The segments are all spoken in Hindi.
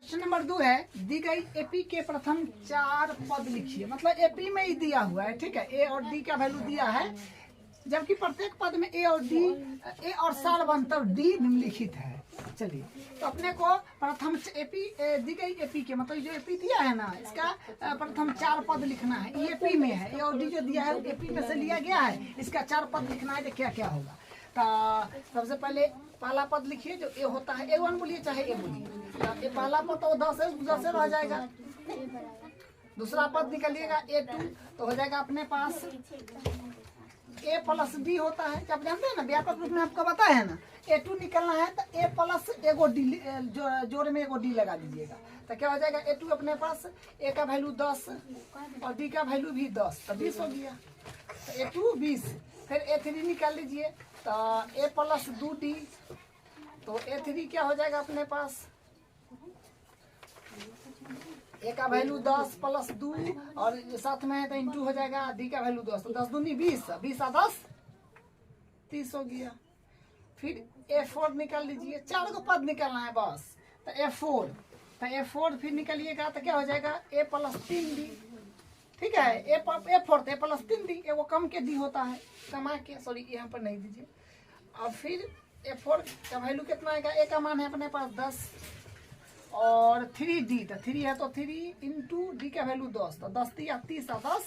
क्वेश्चन नंबर 2 है, दी गई एपी के प्रथम 4 पद लिखिए। मतलब एपी में ही दिया हुआ है, ठीक है, ए और डी का वैल्यू दिया है, जबकि प्रत्येक पद में ए और सारवंतर डी निम्नलिखित है। चलिए, तो अपने को प्रथम एपी दी गई एपी के मतलब जो एपी दिया है ना, इसका प्रथम 4 पद लिखना है। ये एपी में है, ए और डी जो दिया है एपी में से लिया गया है, इसका 4 पद लिखना है। तो क्या क्या होगा? तो सबसे पहले पहला पद लिखिए जो ए होता है, A1 बोलिए चाहे ए बोलिए। ये पहला पद तो 10 है, 10 से रह जाएगा। दूसरा पद निकलिएगा A2, तो हो जाएगा अपने पास A प्लस डी होता है। आप जानते हैं ना, व्यापक रूप में आपको बताया है ना, A2 निकलना है तो A प्लस एगो डी जोड़ में एगो डी लगा दीजिएगा। तो क्या हो जाएगा? A2 अपने पास A का वैल्यू 10 और D का वैल्यू भी 10, तो 20 हो गया। तो A2 20, फिर A3 निकाल लीजिए, तो A प्लस 2D, तो A3 क्या हो जाएगा अपने पास? ए का वैल्यू 10 प्लस 2 और साथ में है तो इंटू हो जाएगा, डी का वैल्यू 10, तो 10 दूनी 20, 20 और 10 30 हो गया। फिर A4 निकाल लीजिए, 4 को पद निकालना है बस। तो A4, तो A4 फिर निकालिएगा तो क्या हो जाएगा? A प्लस 3D, ठीक है, A4 तो A प्लस 3D, वो कम के डी होता है, कमा के, सॉरी यहाँ पर नहीं दीजिए। और फिर A4 का वैल्यू कितना आएगा? A का मान है अपने पास 10 और 3D, तो 3 है तो 3 इंटू डी का वैल्यू 10, तो 10 या 30 और 10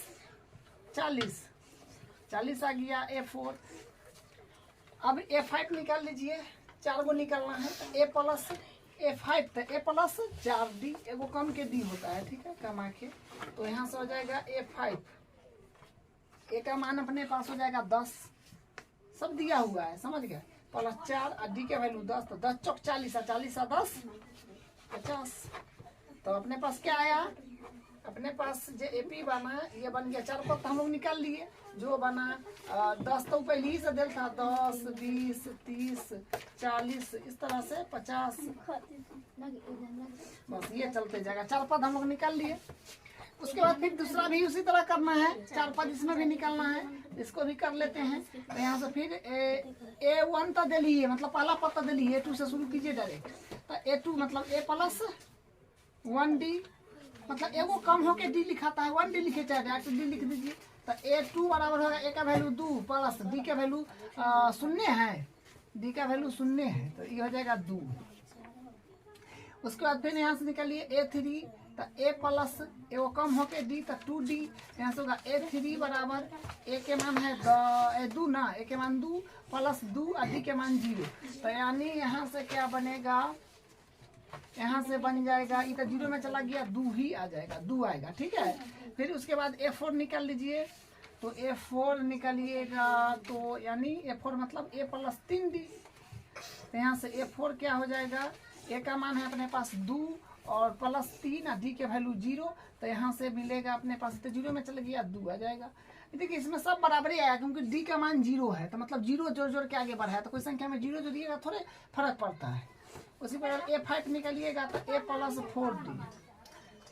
40 आ गया A4। अब A5 निकाल लीजिए, 4 को निकालना है, तो A प्लस A5, तो A प्लस 4D, एगो कम के डी होता है, ठीक है, कमा के, तो यहाँ से हो जाएगा A5। A का मान अपने पास हो जाएगा 10, सब दिया हुआ है, समझ गए, प्लस 4 और डी का वैल्यू 10, तो 10 चौक 40 और 40 और 10 50। तो अपने पास क्या आया? अपने पास जो एपी बना ये बन गया। 4 पद हम लोग निकाल लिए, जो बना 10 तो पहले ही से दिल था, 10 20 30 40 इस तरह से 50, बस ये चलते जाएगा। 4 पद हम लोग निकाल लिए। उसके बाद फिर दूसरा भी उसी तरह करना है, 4 पद इसमें भी निकालना है, इसको भी कर लेते हैं। तो यहाँ से फिर A1 तो दिलिए, मतलब पहला पद तो दिलिए, A2 से शुरू कीजिए डायरेक्ट। तो A2 मतलब A प्लस 1D, मतलब एगो कम होके डी लिखाता है, 1D लिखे चाहे डायरेक्ट डी लिख दीजिए। तो A2 बराबर होगा A का वैल्यू 2 प्लस डी का वैल्यू 0 है, डी का वैल्यू 0 है, तो ये हो जाएगा 2। उसके बाद फिर यहाँ से निकालिए A3, तो A प्लस एगो कम होके डी, तो 2D, यहाँ से होगा A3 बराबर A के मान है 2 ना, A के मान 2 प्लस 2 और डी के मान 0, तो यानी यहाँ से क्या बनेगा? यहाँ से बन जाएगा, ये तो 0 में चला गया, 2 ही आ जाएगा, 2 आएगा, ठीक है। फिर उसके बाद A4 निकाल लीजिए, तो A4 निकालिएगा तो यानी A4 मतलब A प्लस 3D, तो यहाँ से A4 क्या हो जाएगा? A का मान है अपने पास 2 और प्लस 3 और डी के वैल्यू 0, तो यहाँ से मिलेगा अपने पास, तो 0 में चला गया, 2 आ जाएगा। देखिए इसमें सब बराबर ही आया, क्योंकि डी का मान 0 है, तो मतलब 0 जोड़ जोड़ के आगे बढ़ा है, तो कोई संख्या में 0 जो दिएगा थोड़े फर्क पड़ता है। उसी प्रकार A5 निकालिएगा तो A प्लस 4D,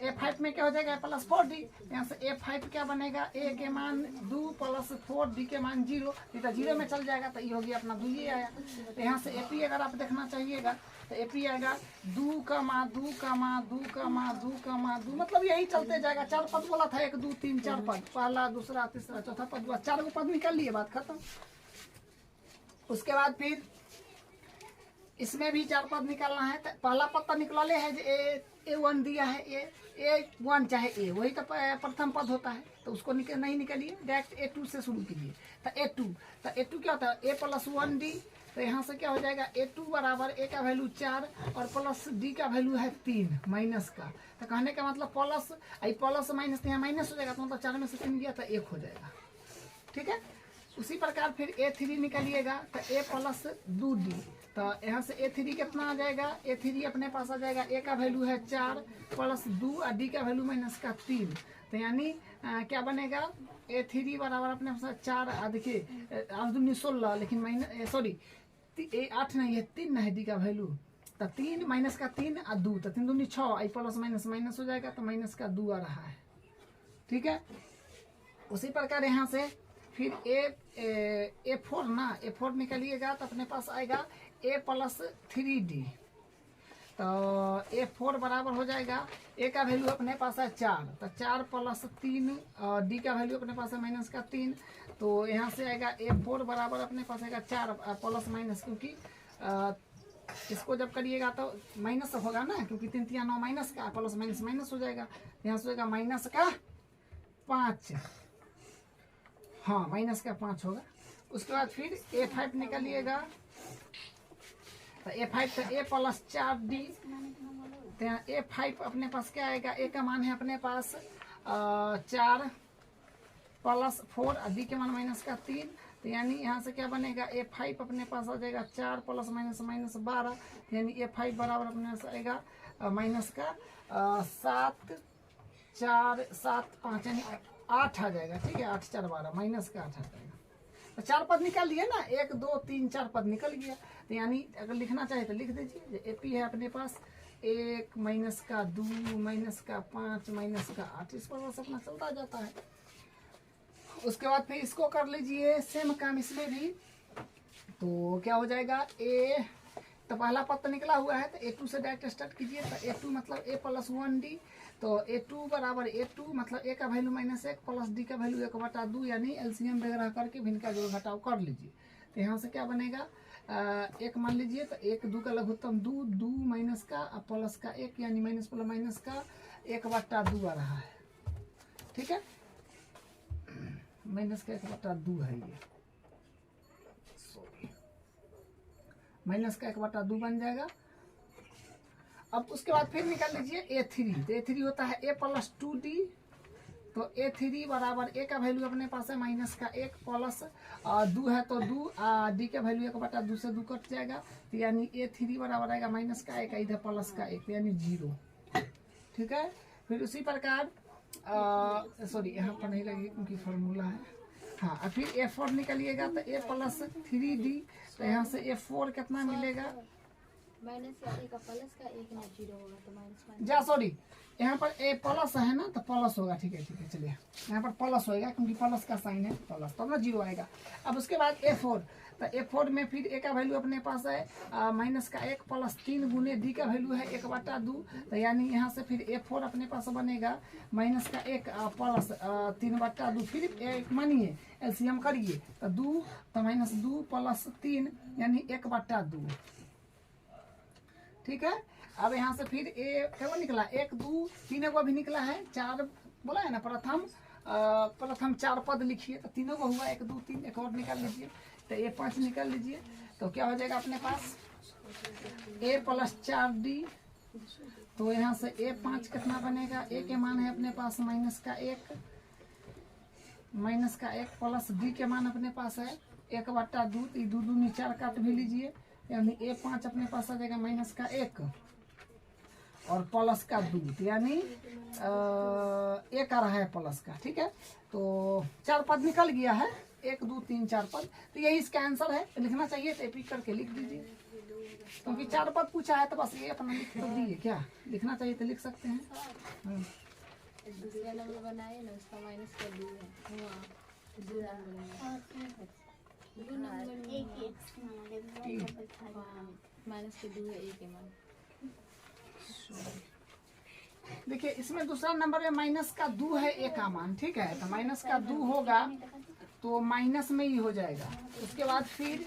A5 में क्या हो जाएगा? A प्लस 4D, यहाँ से A5 क्या बनेगा? A के मान 2 प्लस 4 D के मान 0, ये तो 0 में चल जाएगा, तो ये हो गया अपना 2 ही आया। तो यहाँ से AP अगर आप देखना चाहिएगा तो AP आएगा 2 का माँ 2 का माँ 2 का माँ 2 का माँ 2, मतलब यही चलते जाएगा। 4 पद बोला था, 1 2 3 4 पद, पहला दूसरा तीसरा चौथा पद, 4 को पद निकाल लिए, बात खत्म। उसके बाद फिर इसमें भी 4 पद निकालना है, तो पहला पद तो निकला ले है, A1 दिया है, A1 चाहे A, वही तो प्रथम पद होता है, तो उसको नहीं निकालिए, डायरेक्ट A2 से शुरू कीजिए। तो A2 क्या होता है? A प्लस 1D, तो यहाँ से क्या हो जाएगा? A2 बराबर A का वैल्यू 4 और प्लस D का वैल्यू है 3 माइनस का, तो कहने का मतलब प्लस प्लस माइनस, यहाँ माइनस हो जाएगा, तो मतलब 4 में से 3 गया तो 1 हो जाएगा, ठीक है। उसी प्रकार फिर A3 निकालिएगा, तो A प्लस 2D, तो यहाँ से A3 कितना आ जाएगा? A3 अपने पास आ जाएगा, A का वैल्यू है 4 प्लस 2 और D का वैल्यू माइनस का 3, तो यानी क्या बनेगा? A3 बराबर अपने पास 4, देखिए 8 दूनी 16, लेकिन माइनस सॉरी 8 नहीं है, 3 है D का वैल्यू, तो 3 माइनस का 3 और 2, तो 3 दूनी 6, आई प्लस माइनस माइनस हो जाएगा, तो माइनस का 2 आ रहा है, ठीक है। उसी प्रकार यहाँ से फिर A4 ना, A4 निकालिएगा तो अपने पास आएगा A प्लस 3D, तो A4 बराबर हो जाएगा, A का वैल्यू अपने पास है 4, तो 4 प्लस 3, और D का वैल्यू अपने पास है माइनस का 3, तो यहाँ से आएगा A4 बराबर अपने पास आएगा 4 प्लस माइनस, क्योंकि इसको जब करिएगा तो माइनस होगा ना, क्योंकि 3 3 9 माइनस का, प्लस माइनस माइनस हो जाएगा, यहाँ से होगा माइनस का 5, हाँ माइनस का 5 होगा। उसके बाद फिर A5 निकालिएगा, तो A5 तो A प्लस 4D, तो यहाँ A5 अपने पास क्या आएगा, A का मान है अपने पास 4 प्लस 4, D के मान माइनस का 3, तो यानी यहाँ से क्या बनेगा, A5 अपने पास आ जाएगा 4 प्लस माइनस माइनस 12, यानी A5 बराबर अपने पास आएगा माइनस का 7 4 7 5, यानी 8 आ जाएगा। ठीक है, 8 4 12, माइनस का 8 आ जाएगा। तो 4 पद निकाल लिए ना, 1 2 3 4 पद निकल गया। तो यानी अगर लिखना चाहे तो लिख दीजिए, AP है अपने पास 1 माइनस का 2 माइनस का 5 माइनस का 8, इस पर बस अपना चलता जाता है। उसके बाद फिर इसको कर लीजिए सेम काम इसमें भी, तो क्या हो जाएगा, A तो पहला पद तो निकला हुआ है, तो A2 से डायरेक्ट स्टार्ट कीजिए, तो A2 मतलब A प्लस 1D, तो A2 बराबर A2 मतलब A का वैल्यू माइनस 1 प्लस D का वैल्यू 1/2, यानी LCM वगैरह करके भी इनका जो घटाव कर लीजिए। तो यहाँ से क्या बनेगा, 1 मान लीजिए, तो 1 2 का लघुत्तम 2 2 माइनस का प्लस का 1, यानी माइनस प्लस माइनस का 1/2 आ रहा है। ठीक है, माइनस का 1/2 है ये, माइनस का 1/2 बन जाएगा। अब उसके बाद फिर निकाल लीजिए A3, तो A3 होता है A प्लस 2D, तो A3 बराबर A का वैल्यू अपने पास है माइनस का 1 प्लस 2 है तो 2, D का वैल्यू 1/2 से 2 कट जाएगा, तो यानी A3 बराबर आएगा माइनस का 1, इधर प्लस का 1, यानी 0। ठीक है, फिर उसी प्रकार सॉरी यहाँ पर नहीं लगेगी क्योंकि फॉर्मूला है, हाँ। अब फिर A4 निकलिएगा, तो A प्लस 3D, तो यहाँ से A4 कितना मिलेगा, माइनस का 1 का प्लस का 1 ना 0 होगा, तो माइनस जा सॉरी यहाँ पर A प्लस है ना, तो प्लस होगा। ठीक है चलिए, यहाँ पर प्लस होएगा क्योंकि प्लस का साइन है, प्लस तो ना 0 आएगा। अब उसके बाद A4, तो A4 में फिर A का वैल्यू अपने पास है माइनस का 1 प्लस 3 गुने D का वैल्यू है 1/2, तो यानी यहाँ से फिर A4 अपने पास बनेगा माइनस का 1 प्लस 3/2, फिर 1 मानिए LCM करिए, तो 2 तो माइनस 2 प्लस 3 यानी 1/2। ठीक है, अब यहाँ से फिर क्या निकला, 1 2 3 को भी निकला है, 4 बोला है ना, प्रथम 4 पद लिखिए, तो तीनों को हुआ 1 2 3, एक और निकाल लीजिए, तो A5 निकाल लीजिए, तो क्या हो जाएगा अपने पास A प्लस 4D, तो यहाँ से A5 कितना बनेगा, A के मान है अपने पास माइनस का 1 प्लस D के मान अपने पास है 1/2, तो 2 2 4 काट भी लीजिए, यानी A5 अपने पास आ जाएगा माइनस का 1 और प्लस का 2, यानी 1 आ रहा है प्लस का। ठीक है, तो 4 पद निकल गया है, 1 2 3 4 पद, तो यही इसका आंसर है। लिखना चाहिए तो एपी करके लिख दीजिए, क्योंकि 4 पद पूछा है तो बस ये अपना लिख तो दिए, क्या लिखना चाहिए तो लिख सकते हैं। दूसरा नंबर बनाए ना, उसका माइनस कर दिए माइनस के 2 है 1 के मान। देखिए इसमें दूसरा नंबर में माइनस का 2 है A का मान। ठीक है, तो माइनस का 2 होगा तो माइनस में ही हो जाएगा। उसके बाद फिर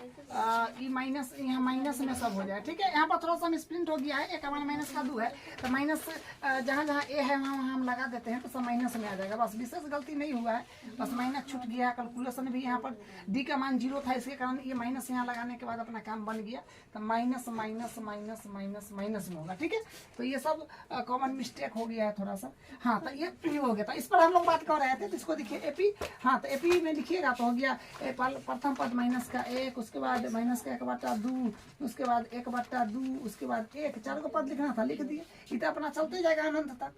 ये माइनस, यहाँ माइनस में सब हो जाएगा। ठीक है, यहाँ पर थोड़ा सा मिसप्रिंट हो गया है, A का मान माइनस का 2 है, तो माइनस जहाँ जहाँ A है वहाँ हम लगा देते हैं तो सब माइनस में आ जाएगा। बस विशेष गलती नहीं हुआ है, बस माइनस छूट गया है। कैलकुलेशन भी यहाँ पर D का मान 0 था, इसके कारण ये माइनस यहाँ लगाने के बाद अपना काम बन गया, तो minus minus minus minus minus में होगा। ठीक है, तो ये सब कॉमन मिस्टेक हो गया है थोड़ा सा। हाँ, तो ये हो गया था, इस पर हम लोग बात कर रहे थे, तो इसको देखिए एपी। हाँ, तो एपी में लिखिएगा तो हो गया प्रथम पद माइनस का 1, उसके बाद माइनस का 1/2, उसके बाद 1/2, उसके बाद 1, 4 को पद लिखना था, लिख दिए। इतना अपना चलते जाएगा अनंत तक।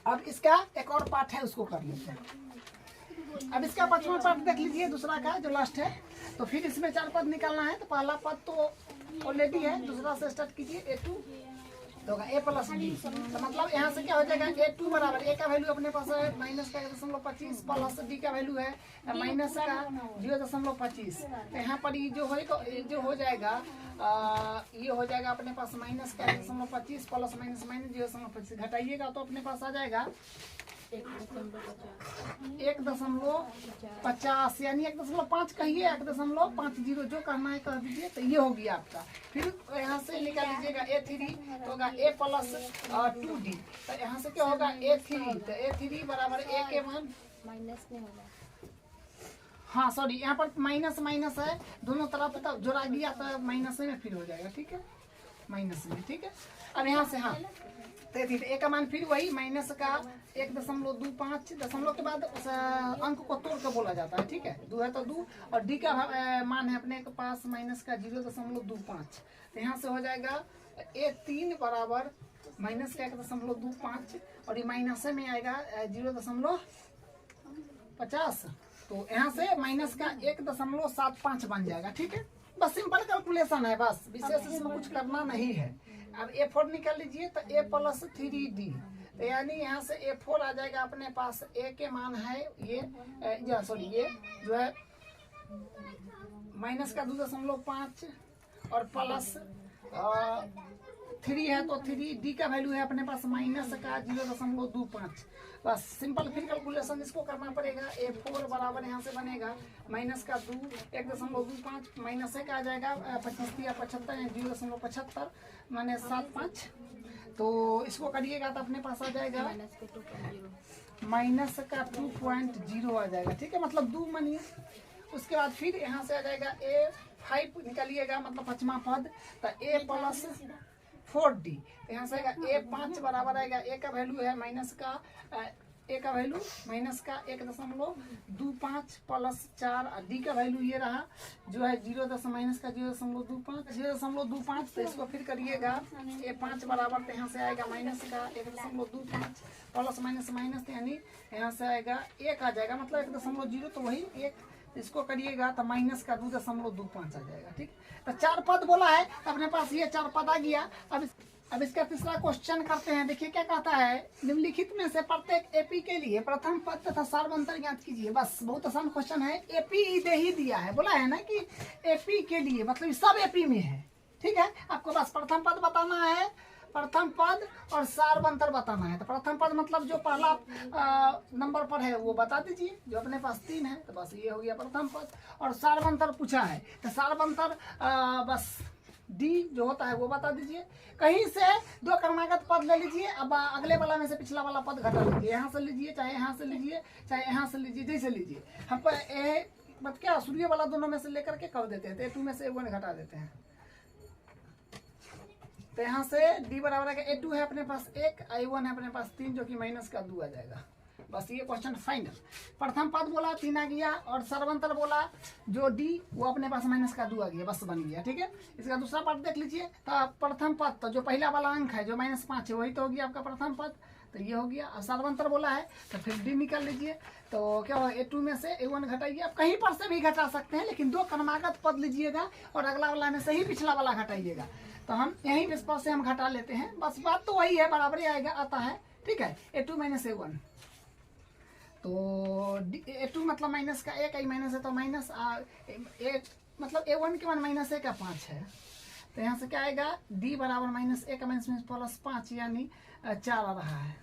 अब इसका एक और पार्ट है, उसको कर लेते हैं। अब इसका 5वां पार्ट देख लीजिए, दूसरा का जो लास्ट है। तो फिर इसमें 4 पद निकालना है, तो पहला पद तो ऑलरेडी है, दूसरा से स्टार्ट कीजिए। A2 तो होगा ए प्लस डी। तो मतलब यहाँ से क्या हो जाएगा A2 बराबर ए का वैल्यू अपने पास है माइनस का 1.25 प्लस डी का वैल्यू है माइनस का 0.25। तो यहाँ पर ये जो हो जाएगा ये हो जाएगा अपने पास माइनस का 1.25 प्लस माइनस 0.25 घटाइएगा तो अपने पास आ जाएगा 1.50 यानी 1.5 कहिए 1.50 जो करना है कह दीजिए। तो ये हो गया आपका। फिर यहाँ से निकाल लीजिएगा A3 तो होगा A प्लस 2D। तो यहाँ से क्या होगा A3 तो A3 बराबर A के मान माइनस में होगा। हाँ सॉरी यहाँ पर माइनस माइनस है दोनों तरफ तो जोड़ा दिया तो माइनस में फिर हो जाएगा। ठीक है माइनस में। ठीक है अब यहाँ से हाँ तो ए का मान फिर वही माइनस का 1.25 दशमलव के बाद उस अंक को तोड़ कर बोला जाता है। ठीक है 2 है तो 2 और डी का मान है अपने के पास माइनस का 0.25। तो यहाँ से हो जाएगा A3 बराबर माइनस का 1.25 और ये माइनस में आएगा 0.50। तो यहाँ से माइनस का 1.75 बन जाएगा। ठीक है बस सिंपल कैलकुलेशन है बस विशेष इसमें कुछ करना नहीं है। अब A4 निकाल लीजिए तो A प्लस 3D तो यानी यहाँ से A4 आ जाएगा अपने पास A के मान है ये सॉरी ये जो है माइनस का 2.5 और प्लस 3 है तो 3D का वैल्यू है अपने पास माइनस का 0.25। बस सिंपल फिर कैलकुलेशन इसको करना पड़ेगा। A4 बराबर यहाँ से बनेगा माइनस का 2 1.25 माइनस एक आ जाएगा 25 या 75 0.75 माइनस 75। तो इसको करिएगा तो अपने पास आ जाएगा माइनस का 2.0 आ जाएगा। ठीक है मतलब 2 मानिए। उसके बाद फिर यहाँ से आ जाएगा A5 निकालिएगा मतलब 5वां पद तो A प्लस 4D यहाँ से आएगा A5 बराबर आएगा A का वैल्यू है माइनस का A का वैल्यू माइनस का 1.25 प्लस 4 डी का वैल्यू ये रहा जो है माइनस का 0.25 तो इसको फिर करिएगा A5 बराबर तो यहाँ से आएगा माइनस का 1.25 प्लस माइनस माइनस यानी यहाँ से आएगा 1 आ जाएगा मतलब 1.0 तो वही 1 इसको करिएगा तो माइनस का 2.25 आ जाएगा। ठीक तो 4 पद बोला है अपने पास ये 4 पद आ गया। अब इसका तीसरा क्वेश्चन करते हैं। देखिए क्या कहता है निम्नलिखित में से प्रत्येक एपी के लिए प्रथम पद तथा सार्वंतर ज्ञात कीजिए। बस बहुत आसान क्वेश्चन है। एपी दे ही दिया है बोला है ना कि एपी के लिए मतलब सब एपी में है। ठीक है आपको बस प्रथम पद बताना है प्रथम पद और सार्वंतर बताना है। तो प्रथम पद मतलब जो पहला नंबर पर है वो बता दीजिए जो अपने पास 3 है तो बस ये हो गया प्रथम पद। और सार्वंतर पूछा है तो सार्वंतर बस डी जो होता है वो बता दीजिए। कहीं से 2 क्रमागत पद ले लीजिए। अब अगले वाला में से पिछला वाला पद घटा लीजिए। यहाँ से लीजिए चाहे यहाँ से लीजिए चाहे यहाँ से लीजिए जैसे लीजिए। हम मतलब क्या सूर्य वाला दोनों में से लेकर के कर देते हैं तो A2 में से A1 घटा देते हैं। तो यहाँ से D बराबर है A2 है अपने पास 1 I1 है अपने पास 3 जो कि माइनस का 2 आ जाएगा। बस ये क्वेश्चन फाइनल। प्रथम पद बोला 3 आ गया और सर्वंतर बोला जो D वो अपने पास माइनस का 2 आ गया बस बन गया। ठीक है इसका दूसरा पद देख लीजिए। तो प्रथम पद तो जो पहला वाला अंक है जो -5 है वही तो हो गया आपका प्रथम पद। तो ये हो गया। और सर्वंतर बोला है तो फिर D निकाल लीजिए। तो क्या होगा A2 में से A1 घटाइए। आप कहीं पर से भी घटा सकते हैं लेकिन 2 क्रमागत पद लीजिएगा और अगला वाला में से ही पिछला वाला घटाइएगा। तो हम यहीं इस पर से हम घटा लेते हैं। बस बात तो वही है बराबर ही आएगा आता है। ठीक है A2 माइनस A1 तो A2 मतलब माइनस का 1 आई माइनस है तो माइनस मतलब A1 के मान -1 का 5 है। तो यहाँ से क्या आएगा D बराबर -1 का माइनस प्लस 5 यानी 4 आ रहा है।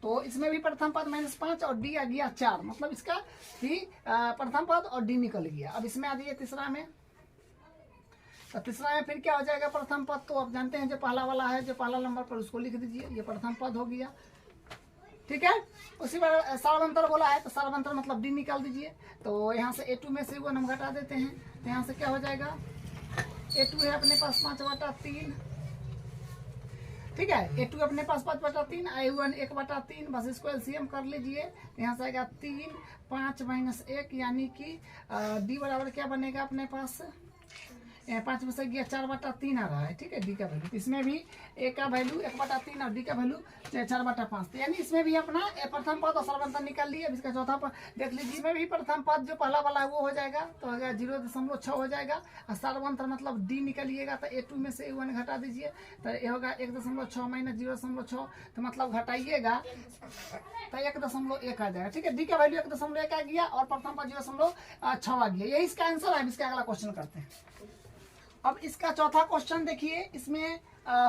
तो इसमें भी प्रथम पद -5 और D आ गया 4 मतलब इसका भी प्रथम पद और D निकल गया। अब इसमें आ जाइए तीसरा में। तो तीसरा में फिर क्या हो जाएगा प्रथम पद तो आप जानते हैं जो पहला वाला है जो पहला नंबर पर उसको लिख दीजिए ये प्रथम पद हो गया। ठीक है उसी बार सार्वंतर बोला है तो सार्वंतर मतलब D निकाल दीजिए। तो यहाँ से A2 में से वो हम घटा देते हैं। तो यहाँ से क्या हो जाएगा A2 है अपने पास 5/3। ठीक है A2 अपने पास 5/3 I1 1/3 बस इसको LCM कर लीजिए। यहाँ से आएगा 3 5 -1 यानी कि D बराबर क्या बनेगा अपने पास यहाँ 5 में से गया 4/3 आ रहा है, ठीक है, डी का वैल्यू। इसमें भी ए का वैल्यू 1/3 और डी का वैल्यू 4/5। तो यानी इसमें भी अपना प्रथम पद और सर्वंतर निकाल लिए। अब इसका चौथा पद देख लीजिए, इसमें भी प्रथम पद जो पहला वाला है वो हो जाएगा, तो हो गया 0.6 हो जाएगा। और सर्वंतर मतलब डी निकालिएगा तो A2 में से A1 घटा दीजिए, तो ये होगा 1.6 माइनस 0.6, तो मतलब घटाइएगा तो 1.1 आ जाएगा, ठीक है। डी का वैल्यू 1.1 आ गया और प्रथम पद 0.6 आ गया। यही इसका आंसर है। इसका अगला क्वेश्चन करते हैं। अब इसका चौथा क्वेश्चन देखिए, इसमें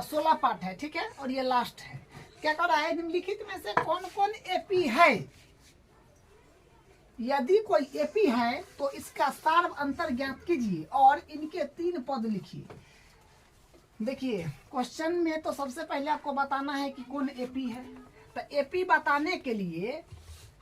16 पार्ट है, ठीक है, और ये लास्ट है। क्या कर रहा है, निम्नलिखित में से कौन कौन एपी है। यदि कोई एपी है तो इसका सार्व अंतर ज्ञात कीजिए और इनके 3 पद लिखिए। देखिए क्वेश्चन में तो सबसे पहले आपको बताना है कि कौन एपी है। तो एपी बताने के लिए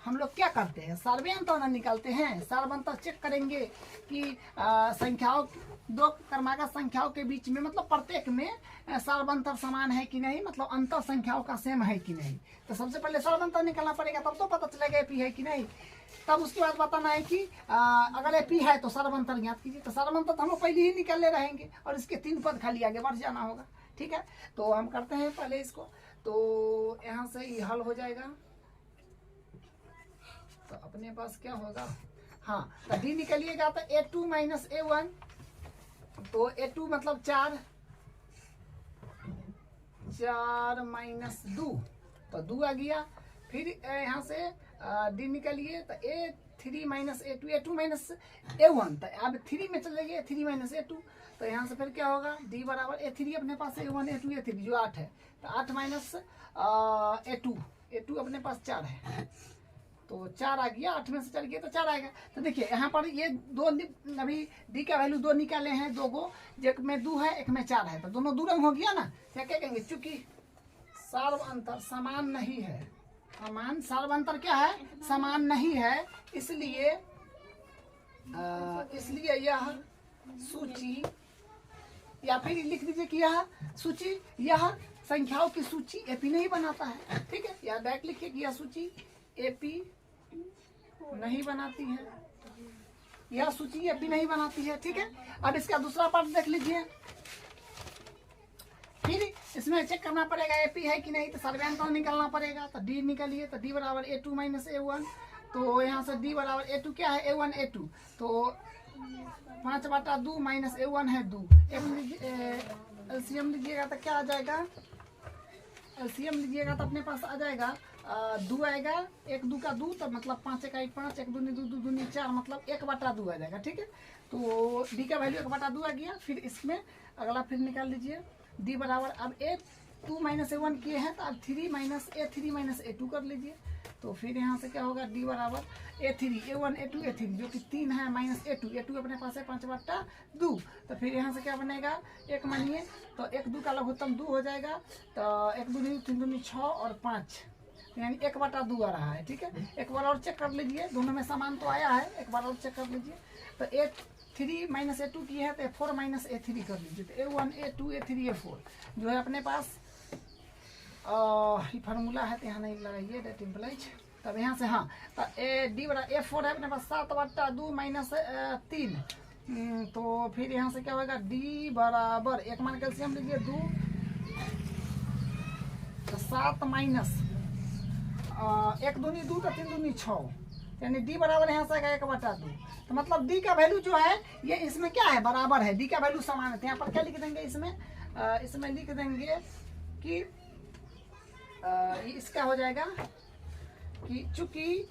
हम लोग क्या करते हैं, सार्वयंत्र निकालते हैं। सार्वयंत्र चेक करेंगे कि संख्याओं, दो क्रमागत संख्याओं के बीच में, मतलब प्रत्येक में सार्वयंत्र समान है कि नहीं, मतलब अंतर संख्याओं का सेम है कि नहीं। तो सबसे पहले सार्वयंत्र निकालना पड़ेगा, तब तो पता चलेगा एपी है कि नहीं। तब उसके बाद बताना है कि अगर एपी है तो सार्वयंत्र ज्ञात कीजिए। तो सार्वयंत्र तो हम लोग पहले ही निकाले रहेंगे और इसके 3 पद खाली आगे बढ़ जाना होगा, ठीक है। तो हम करते हैं पहले इसको। तो यहाँ से ये हल हो जाएगा, तो अपने पास क्या होगा, हाँ, तो डी निकलिएगा तो A2 माइनस A1, तो A2 मतलब 4 माइनस 2, तो 2 आ गया। फिर यहाँ से डी निकलिए तो A3 minus A2 minus A1, तो अब 3 में चले गए, 3 माइनस A2, तो यहाँ से फिर क्या होगा, डी बराबर A3 अपने पास A1 A2 A3 जो 8 है, तो 8 माइनस A2 अपने पास 4 है, तो 4 आ गया। 8 में से 4 गया तो 4 आएगा। तो देखिए यहाँ पर ये दो, अभी डी का वैल्यू 2 निकाले हैं, 2 को, एक में 2 है, एक में 4 है, तो दोनों 2 रंग हो गया ना। क्या क्या कहेंगे, चूंकि सार्व अंतर समान नहीं है, सार्व अंतर क्या है, समान नहीं है, इसलिए यह सूची, या फिर लिख दीजिए कि यह सूची, यह संख्याओं की सूची एपी नहीं बनाता है, ठीक है। या डायरेक्ट लिखिए कि यह सूची एपी नहीं बनाती है, यह सूची एपी नहीं बनाती है, ठीक है। अब इसका दूसरा पार्ट देख लीजिए। फिर इसमें चेक करना पड़ेगा एपी है कि नहीं, तो सार्वयंत्र निकालना पड़ेगा। तो डी निकालिए, तो डी बराबर A2 माइनस A1, तो यहाँ से डी बराबर A2 क्या है, A1 A2, तो 5/2 माइनस A1 है 2। एलसीएम लीजिएगा तो क्या आ जाएगा, एलसीएम लीजिएगा तो अपने पास आ जाएगा 2 आएगा, 1 2 का 2, तो मतलब 5 1 5, 1 2 2 2 2 4, मतलब 1/2 आ जाएगा, ठीक है। तो डी का वैल्यू 1/2 आ गया। फिर इसमें अगला फिर निकाल लीजिए, डी बराबर, अब A2 माइनस A1 किए हैं, तो अब 3 माइनस A2 कर लीजिए। तो फिर यहाँ से क्या होगा, डी बराबर A3 A1 A2 A3 जो कि 3 है, माइनस A2 अपने पास है 5/2। तो फिर यहाँ से क्या बनेगा, 1 मानिए, तो 1 2 का लघुत्तम 2 हो जाएगा, तो 1 2 3 2 6 और 5, यानी 1/2 आ रहा है, ठीक है। एक बार और चेक कर लीजिए, दोनों में समान तो आया है, एक बार और चेक कर लीजिए। तो A3 माइनस A2 की है, तो A4 माइनस A3 कर लीजिए, तो A1 A2 A3 A4 जो है अपने पास ये फार्मूला है, तो यहाँ नहीं लगाइए, डेट इम्प्लाइज। तब यहाँ से हाँ, तो डी बराबर A4 है अपने पास 7/2 माइनस 3, तो फिर यहाँ से क्या होगा, डी बराबर, एक मान कैल्सियम लीजिए 2, तो 7 माइनस 1 2 2, तो 3 2 6, यानी डी बराबर यहाँ से आएगा 1/2। तो मतलब डी का वैल्यू जो है ये इसमें क्या है, बराबर है, डी का वैल्यू समान है। तो यहाँ पर क्या लिख देंगे, इसमें लिख देंगे कि इसका हो जाएगा कि चूंकि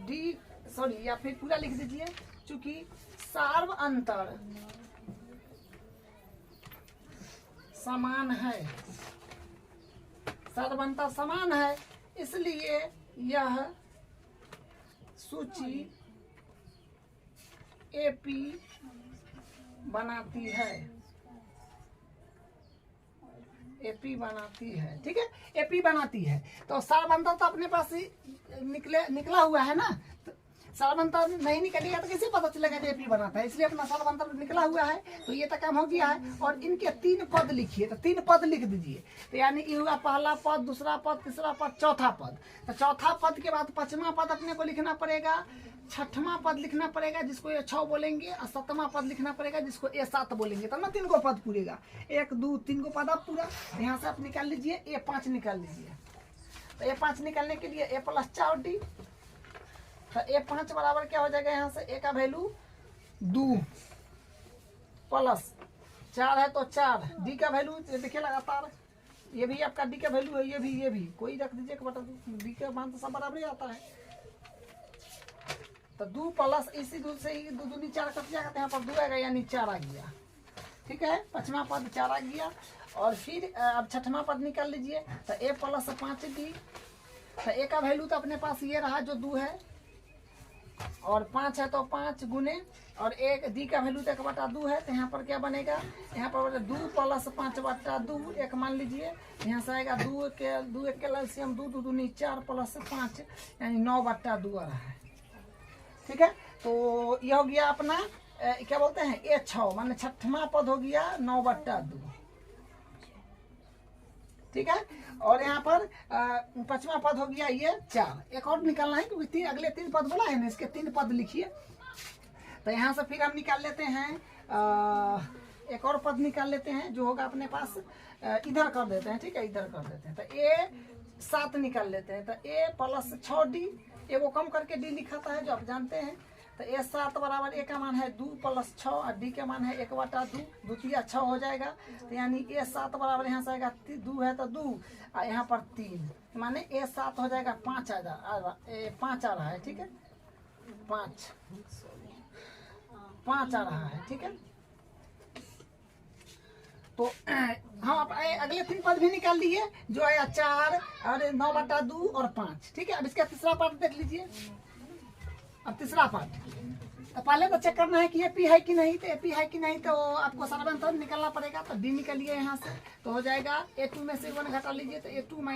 डी, सॉरी, या फिर पूरा लिख दीजिए, चूंकि सार्व अंतर समान है, सार्व अंतर समान है, इसलिए यह सूची एपी बनाती है, एपी बनाती है, ठीक है, एपी बनाती है। तो सार्व अंतर तो अपने पास ही निकला हुआ है ना, तो सार्व अंतर नहीं निकलेगा तो कैसे पता चलेगा कि एपी बनाता है, इसलिए अपना सार्व अंतर निकला हुआ है। तो ये तो काम हो गया है। और इनके 3 पद लिखिए, तो 3 पद लिख दीजिए, तो यानी ये हुआ पहला पद, दूसरा पद, तीसरा पद, चौथा पद। तो चौथा पद के बाद 5वां पद अपने को लिखना पड़ेगा, छठवां पद लिखना पड़ेगा जिसको ये 6 बोलेंगे, और 7वां पद लिखना पड़ेगा जिसको ये 7 बोलेंगे, तब ना 3 गो पद पूरेगा। 1 2 3 गो पद आप पूरा। यहाँ से आप निकाल लीजिए, ये 5 निकाल लीजिए। तो ये 5 निकालने के लिए a + 4d, तो ये 5 बराबर क्या हो जाएगा, यहाँ से a का वैल्यू 2 प्लस 4 है तो 4, d का वैल्यू देखिए लगातार, ये भी आपका d का वैल्यू है, ये भी कोई रख दीजिए बटा, d का मान तो सब बराबर ही आता है। तो 2 प्लस इसी 2 से ही 2 दूनी 4 कट जाएगा, तो यहाँ पर 2 आएगा यानी 4 आ गया। ठीक है, 5वां पद 4 आ गया। और फिर अब 6वां पद निकाल लीजिए, तो a + 5d, तो a का वैल्यू तो अपने पास ये रहा जो 2 है, और 5 है तो 5 गुने, और एक d का वैल्यू तो 1/2 है, तो यहाँ पर क्या बनेगा, यहाँ पर 2 + 5/2 1 मान लीजिए। यहाँ से आएगा 2 के एलसीएम 2 2 दूनी 4 + 5 यानी 9/2 आ रहा है। ठीक है, तो ये हो गया अपना क्या बोलते हैं ये 6, माने 6वां पद हो गया 9/2। ठीक है, और यहाँ पर 5वां पद हो गया ये 4। एक और निकालना है क्योंकि अगले 3 पद बोला है ना, इसके 3 पद लिखिए। तो यहाँ से फिर हम निकाल लेते हैं एक और पद निकाल लेते हैं जो होगा अपने पास, इधर कर देते हैं। ठीक है, इधर कर देते हैं, तो a 7 निकाल लेते हैं। तो a + 6d, ए वो कम करके d लिखाता है जो आप जानते हैं। तो a 7 बराबर a का मान है 2 + 6 और d का मान है 1/2, 2 × 6 हो जाएगा। तो यानी a 7 बराबर यहाँ से आएगा 2 है तो 2 और यहाँ पर 3, माने a 7 हो जाएगा 5 आ रहा है। ठीक है, 5 आ रहा है। ठीक है, तो हम आप अगले 3 पद भी निकाल लिए जो आया 4 और 9/2 और 5। ठीक है, अब इसका तीसरा पार्ट देख लीजिए। अब तीसरा पार्ट, तो पहले तो चेक करना है कि AP है कि नहीं। तो AP है कि नहीं तो आपको सारांश निकालना पड़ेगा। तो D निकालिए यहाँ से, तो हो जाएगा A2 में से 1 घटा लीजिए, तो A2 -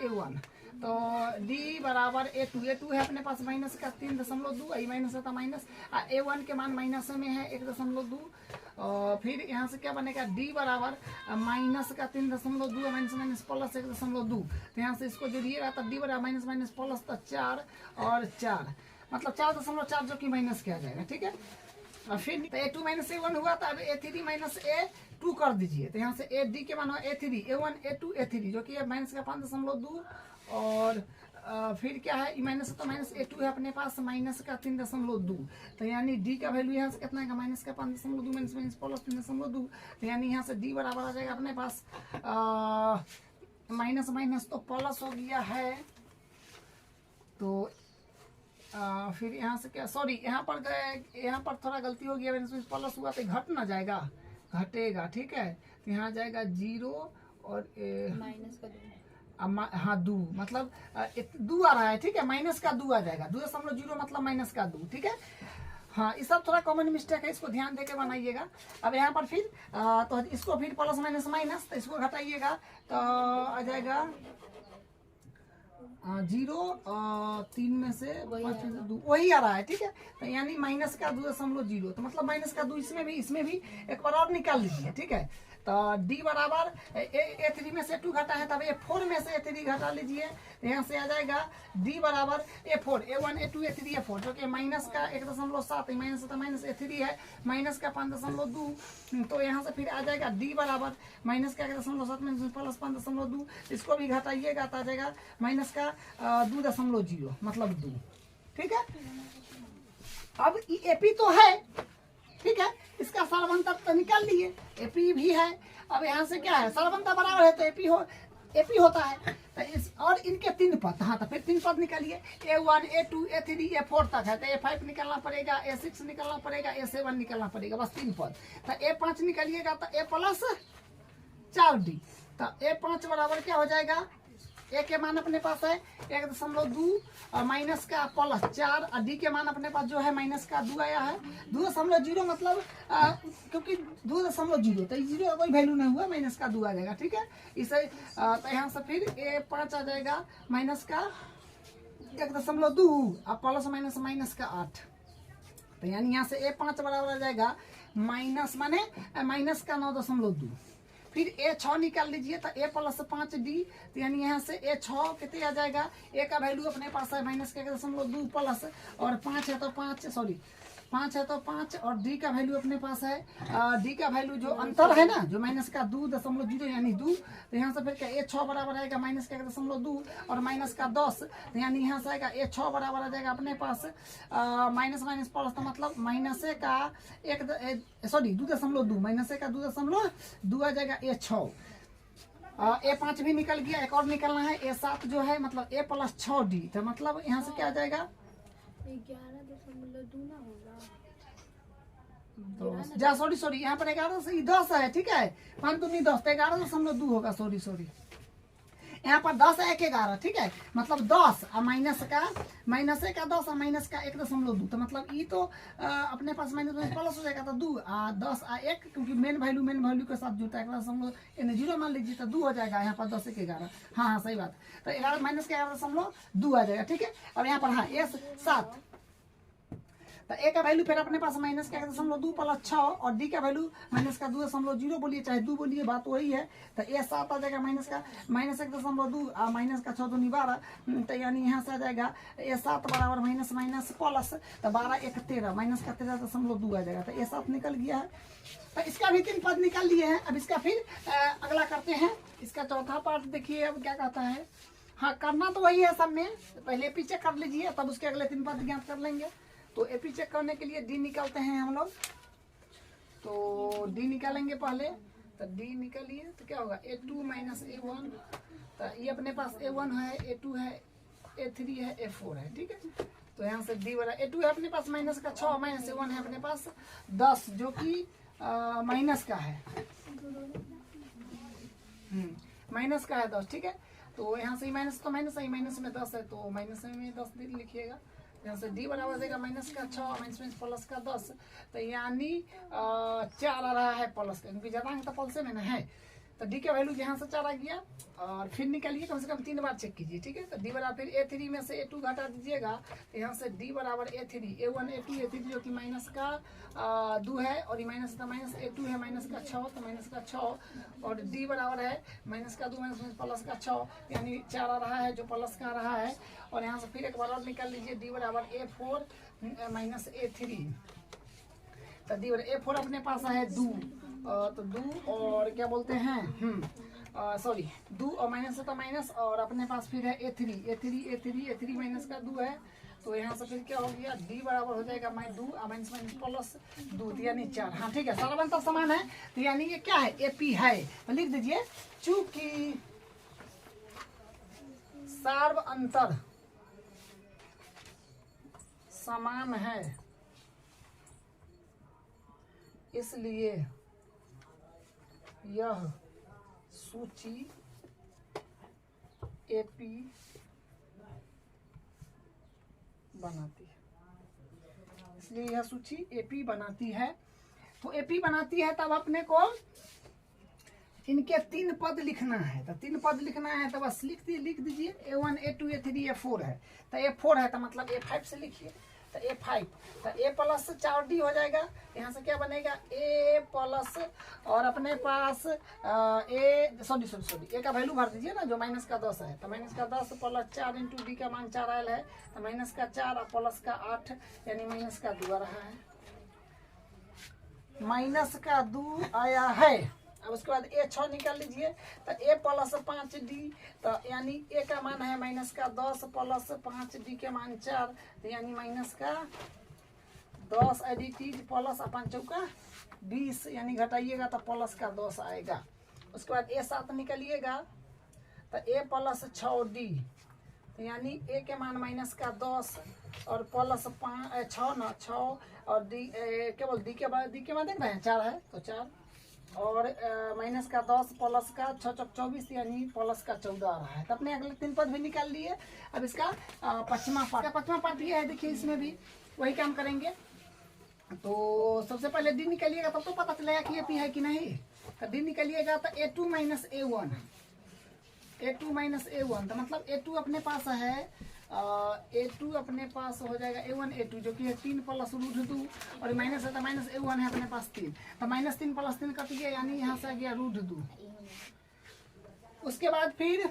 A1, तो D बराबर A2 है अपने पास माइनस का 3.2, आई माइनस था माइनस, A1 के मान माइनस में है 1.2, और फिर यहाँ से क्या बनेगा D बराबर माइनस का 3.2 माइनस प्लस 1.2। तो यहाँ से इसको जोड़िएगा तो D बराबर माइनस प्लस तो 4 और 4, मतलब 4.4 जो कि माइनस किया जाएगा। ठीक है, और फिर तो A2 - A1 हुआ, तो अब A3 - A2 कर दीजिए। तो यहाँ से D के मान हुआ A3, A1 A2 A3 जो कि माइनस का 5.2, और फिर क्या है माइनस तो A2 है अपने पास माइनस का 3.2। तो यानी D का वैल्यू यहाँ से कितना है माइनस का 5.2 माइनस प्लस 3.2। तो यानी यहाँ से D बराबर आ जाएगा अपने पास माइनस तो प्लस हो गया है। तो फिर यहाँ से क्या, सॉरी यहाँ पर थोड़ा गलती हो गया, प्लस हुआ तो घट ना जाएगा, घटेगा। ठीक है, तो यहाँ जाएगा 0 और माइनस का 2, हाँ 2, मतलब 2 आ रहा है। ठीक है, माइनस का 2 आ जाएगा, 2.0 मतलब माइनस का 2। ठीक है, हाँ ये सब थोड़ा कॉमन मिस्टेक है, इसको ध्यान देके बनाइएगा। अब यहाँ पर फिर तो इसको फिर प्लस माइनस, तो इसको घटाइएगा तो आ जाएगा 0 3 में से 5 में से 2 वही आ रहा है। ठीक है, तो यानी माइनस का 2.0, तो मतलब माइनस का 2 इसमें भी एक बार और निकाल लीजिए। ठीक है, तो D बराबर A3 में से 2 घटा है, तब A4 में से A3 घटा लीजिए। यहाँ से आ जाएगा D बराबर A4, A1 A2 A3 A4 जो कि माइनस का 1.7 माइनस A3 है माइनस का 5.2। तो यहाँ से फिर आ जाएगा D बराबर माइनस का 1.7 माइनस प्लस 5.2, इसको भी घटाइएगा तो आ जाएगा माइनस का 2.0 मतलब 2। ठीक है, अब AP तो है। ठीक है, इसका सारबंता तो निकाल लिए, AP भी है। अब यहाँ से क्या है, सारबंता बराबर है तो AP होता है। तो इस और इनके 3 पद, हाँ तो फिर 3 पद निकालिए, A1 A2 A3 A4 तक है, तो A5 निकालना पड़ेगा, A6 निकालना पड़ेगा, A7 निकालना पड़ेगा, बस 3 पद। तो A5 निकालिएगा तो A + 4D, तो A5 बराबर क्या हो जाएगा, A के मान अपने पास है 1.2 और माइनस का प्लस 4, और D के मान अपने पास जो है माइनस का 2 आया है 2.0, मतलब क्योंकि 2.0 तो 0 का कोई वैल्यू नहीं हुआ, माइनस का 2 आ जाएगा। ठीक है, इसे तो यहाँ से फिर A5 आ जाएगा माइनस का 1.2 और प्लस माइनस का 8। तो यानी यहाँ से A5 बराबर आ जाएगा माइनस माने माइनस का 9.2। फिर ए 6 निकाल लीजिए तो ए प्लस 5d, तो यानी यहाँ से ए 6 कितने आ जाएगा, ए का वैल्यू अपने पास है माइनस के 1.2 प्लस और 5 है तो 5 सॉरी 5 है तो 5 और डी का वैल्यू अपने पास है, डी का वैल्यू जो अंतर है ना जो माइनस का 2.0 यानी 2, तो यहाँ से फिर क्या ए 6 बराबर आएगा माइनस का 1.2 और माइनस का 10, तो यानी यहाँ से आएगा ए 6 बराबर आ जाएगा अपने पास माइनस माइनस प्लस, तो मतलब माइनस का 2.2 माइनस का 2.2 आ जाएगा ए 6। ए 5 भी निकल गया, एक और निकलना है ए 7 जो है मतलब ए प्लस 6d, तो मतलब यहाँ से क्या आ जाएगा 11.2 ना होगा, जा सॉरी यहाँ पर 10 है, ठीक है 5 दूनी 10 तो 11.2 होगा, सॉरी यहाँ पर 10 है 11, ठीक है मतलब 10 और माइनस का 10 और माइनस का 1.2, तो मतलब ई तो अपने पास माइनस प्लस हो जाएगा तो 2 10 और 1, क्योंकि मेन वैल्यू के साथ जुड़ता है 0 मान लीजिए तो 2 हो जाएगा, यहाँ पर 10 11, हाँ सही बात, तो 11 माइनस का 11.2 आ जाएगा, ठीक है। और यहाँ पर हाँ ए 7, तो ए का वैल्यू फिर अपने पास माइनस का 1.2 प्लस 6 और डी का वैल्यू माइनस का 2.0 बोलिए चाहे 2 बोलिए, बात वही है, तो ए 7 आ जाएगा माइनस 1.2 और माइनस का 6 दूनी 12, तो यानी यहाँ से आ जाएगा ए 7 बराबर माइनस प्लस, तो 12 1 13 माइनस का 13.2 आ जाएगा, तो ए 7 निकल गया है। तो इसका भी 3 पद निकाल लिए हैं, अब इसका फिर अगला करते हैं, इसका चौथा पार्ट देखिए अब क्या कहता है। हाँ करना तो वही है सब में, पहले पीछे कर लीजिए तब उसके अगले 3 पद ज्ञात कर लेंगे। तो एपी चेक करने के लिए डी निकालते हैं हम लोग, तो डी निकालेंगे पहले, तो डी निकालिए तो क्या होगा A2 माइनस A1, तो ये अपने पास A1 है, A2 है, A3 है, A4 है, ठीक है। तो यहाँ से डी वाला A2 है अपने पास माइनस का 6 माइनस A1 है अपने पास 10 जो कि माइनस का है, माइनस का है 10, ठीक है। तो यहाँ से माइनस तो माइनस है, माइनस में 10 है तो माइनस में 10 लिखिएगा, यहाँ से डी बराबर देगा माइनस का 6 माइनस प्लस का 10, तो यानी 4 आ रहा है प्लस का, क्योंकि ज़्यादा अंक तो प्लस में ना है, तो डी का वैल्यू यहाँ से 4 आ गया और फिर निकालिए कम से कम 3 बार चेक कीजिए, ठीक है। तो डी बराबर फिर A3 में से A2 घटा दीजिएगा, तो यहाँ से डी बराबर A3 A1 A2 A3 जो कि माइनस का 2 है और ये माइनस का माइनस A2 है माइनस का 6, तो माइनस का 6 और डी बराबर है माइनस का 2 माइनस प्लस का 6 यानी 4 आ रहा है जो प्लस का आ रहा है। और यहाँ से फिर एक बार और निकाल लीजिए डी बराबर A4 माइनस A3, तो डी बराबर A4 अपने पास है 2, तो 2 और क्या बोलते हैं सॉरी 2 और माइनस है तो माइनस, और अपने पास फिर है A3 माइनस का 2 है, तो यहाँ से फिर क्या हो गया डी बराबर हो जाएगा 2 माइनस प्लस 2 यानी 4, हाँ ठीक है सारा बनता समान है, तो यानी ये क्या है AP है, तो लिख दीजिए चूंकि सार्व अंतर समान है इसलिए यह सूची AP बनाती है, इसलिए यह सूची AP बनाती है। तो AP बनाती है तब अपने को इनके 3 पद लिखना है, तो 3 पद लिखना है तो बस लिख दीजिए A1 A2 A3 A4 है, तो A4 है तो मतलब A5 से लिखिए, तो A5 तो A प्लस 4D हो जाएगा, यहाँ से क्या बनेगा A प्लस और अपने पास A का वैल्यू भर दीजिए ना जो माइनस का 10 है, तो माइनस का 10 प्लस 4 इंटू डी का मान 4 आयल है, तो माइनस का 4 और प्लस का 8 यानी माइनस का 2 आ रहा है, माइनस का 2 आया है। अब उसके बाद A 6 निकाल लीजिए, तो A प्लस 5D, तो यानी A का मान है माइनस का 10 प्लस 5D के मान 4, तो यानी माइनस का 10 एडिटीज प्लस 5 चौका 20 यानी घटाइएगा तो प्लस का 10 आएगा। उसके बाद A 7 निकालिएगा, तो A प्लस 6D, तो यानी A के मान माइनस का 10 और प्लस 6 और D केवल D के बाद देख रहे हैं 4 है तो 4 और माइनस का 10 प्लस का 6 चौक 24 यानी प्लस का 14 आ रहा है। तो अपने अगले 3 पद भी निकाल लिए। अब इसका पचमा पार्ट ये है, देखिए इसमें भी वही काम करेंगे। तो सबसे पहले डी निकालिएगा तब तो पता चलेगा कि ये पी है कि नहीं। तो डी निकालिएगा तो A2 माइनस A1, तो मतलब A2 अपने पास है, A2 अपने पास हो जाएगा A1 A2 जो कि है 3 प्लस √2 और माइनस है तो माइनस A1 है अपने पास 3, तो -3 + 3 कट गया यानी यहाँ से आ गया √2। उसके बाद फिर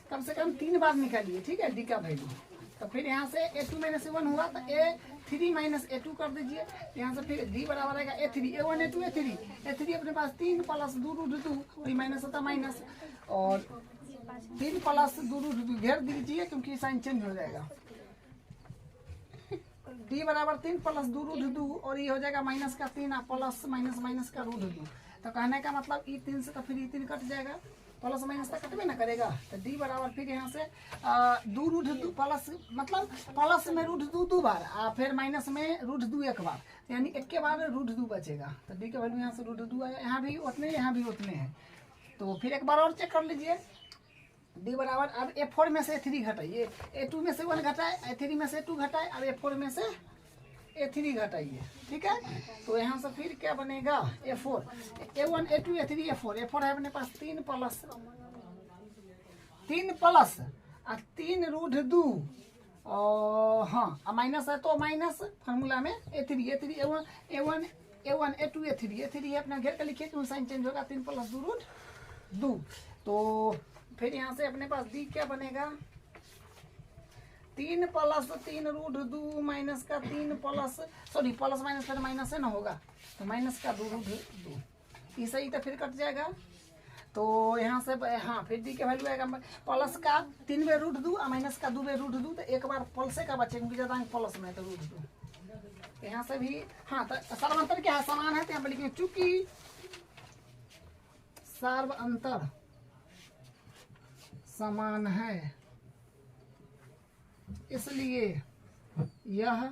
कम से कम 3 बार निकालिए, ठीक है, डी का वैल्यू। तो फिर यहाँ से A2 माइनस A1 हुआ तो A3 माइनस A2 कर दीजिए। यहाँ से फिर D बराबर आएगा A3 A1 A2 A3 अपने पास 3 प्लस 2 रूट 2 वही माइनस होता माइनस, और 3 प्लस 2 रूट 2 घेर दीजिए क्योंकि साइन चेंज हो जाएगा। D बराबर 3 प्लस 2 रूट 2 और ये हो जाएगा माइनस का 3 प्लस माइनस माइनस का रूट 2। तो कहने का मतलब ई 3 से तो फिर ई 3 कट जाएगा, प्लस माइनस तक कटवे ना करेगा। तो डी बराबर फिर यहाँ से 2 रूट 2 प्लस मतलब प्लस में रूट 2 2 बार और फिर माइनस में रूट 2 1 बार, यानी 1 के बाद रूट 2 बचेगा। तो डी का वैल्यू यहाँ से रूट 2 आया, यहाँ भी उतने यहाँ भी उतने हैं। तो फिर एक बार और चेक कर लीजिए। डी बराबर अब A4 में से A3 घटाइए, A2 में से 1 घटाए, A3 में से 2 घटाए, अब A4 में से A3 घटाइए, ठीक है। तो यहाँ से फिर क्या बनेगा A4 A1 A2 A3 A4 A4 है अपने पास 3 प्लस 3 रूट 2 और हाँ माइनस है तो माइनस फार्मूला में A3 A1 A2 A3 है अपना घेर कर लिखिए क्यों साइन चेंज होगा, 3 प्लस 2 रूट 2। तो फिर यहाँ से अपने पास डी क्या बनेगा 3 प्लस 3 रूट 2 माइनस का 3 प्लस सॉरी प्लस माइनस फिर माइनस है ना होगा, तो माइनस का 2 रूट 2 ये सही तो फिर कट जाएगा। तो यहाँ से हाँ फिर डी का वैल्यू आएगा प्लस का 3 बे रूट 2 और माइनस का 2 बे रूट 2, तो एक बार प्लस का बचे क्योंकि ज़्यादा प्लस में तो रूट 2। यहाँ से भी हाँ तो सर्व अंतर क्या है समान है, तो यहाँ पर लिखेंगे चूंकि सर्व अंतर समान है इसलिए यह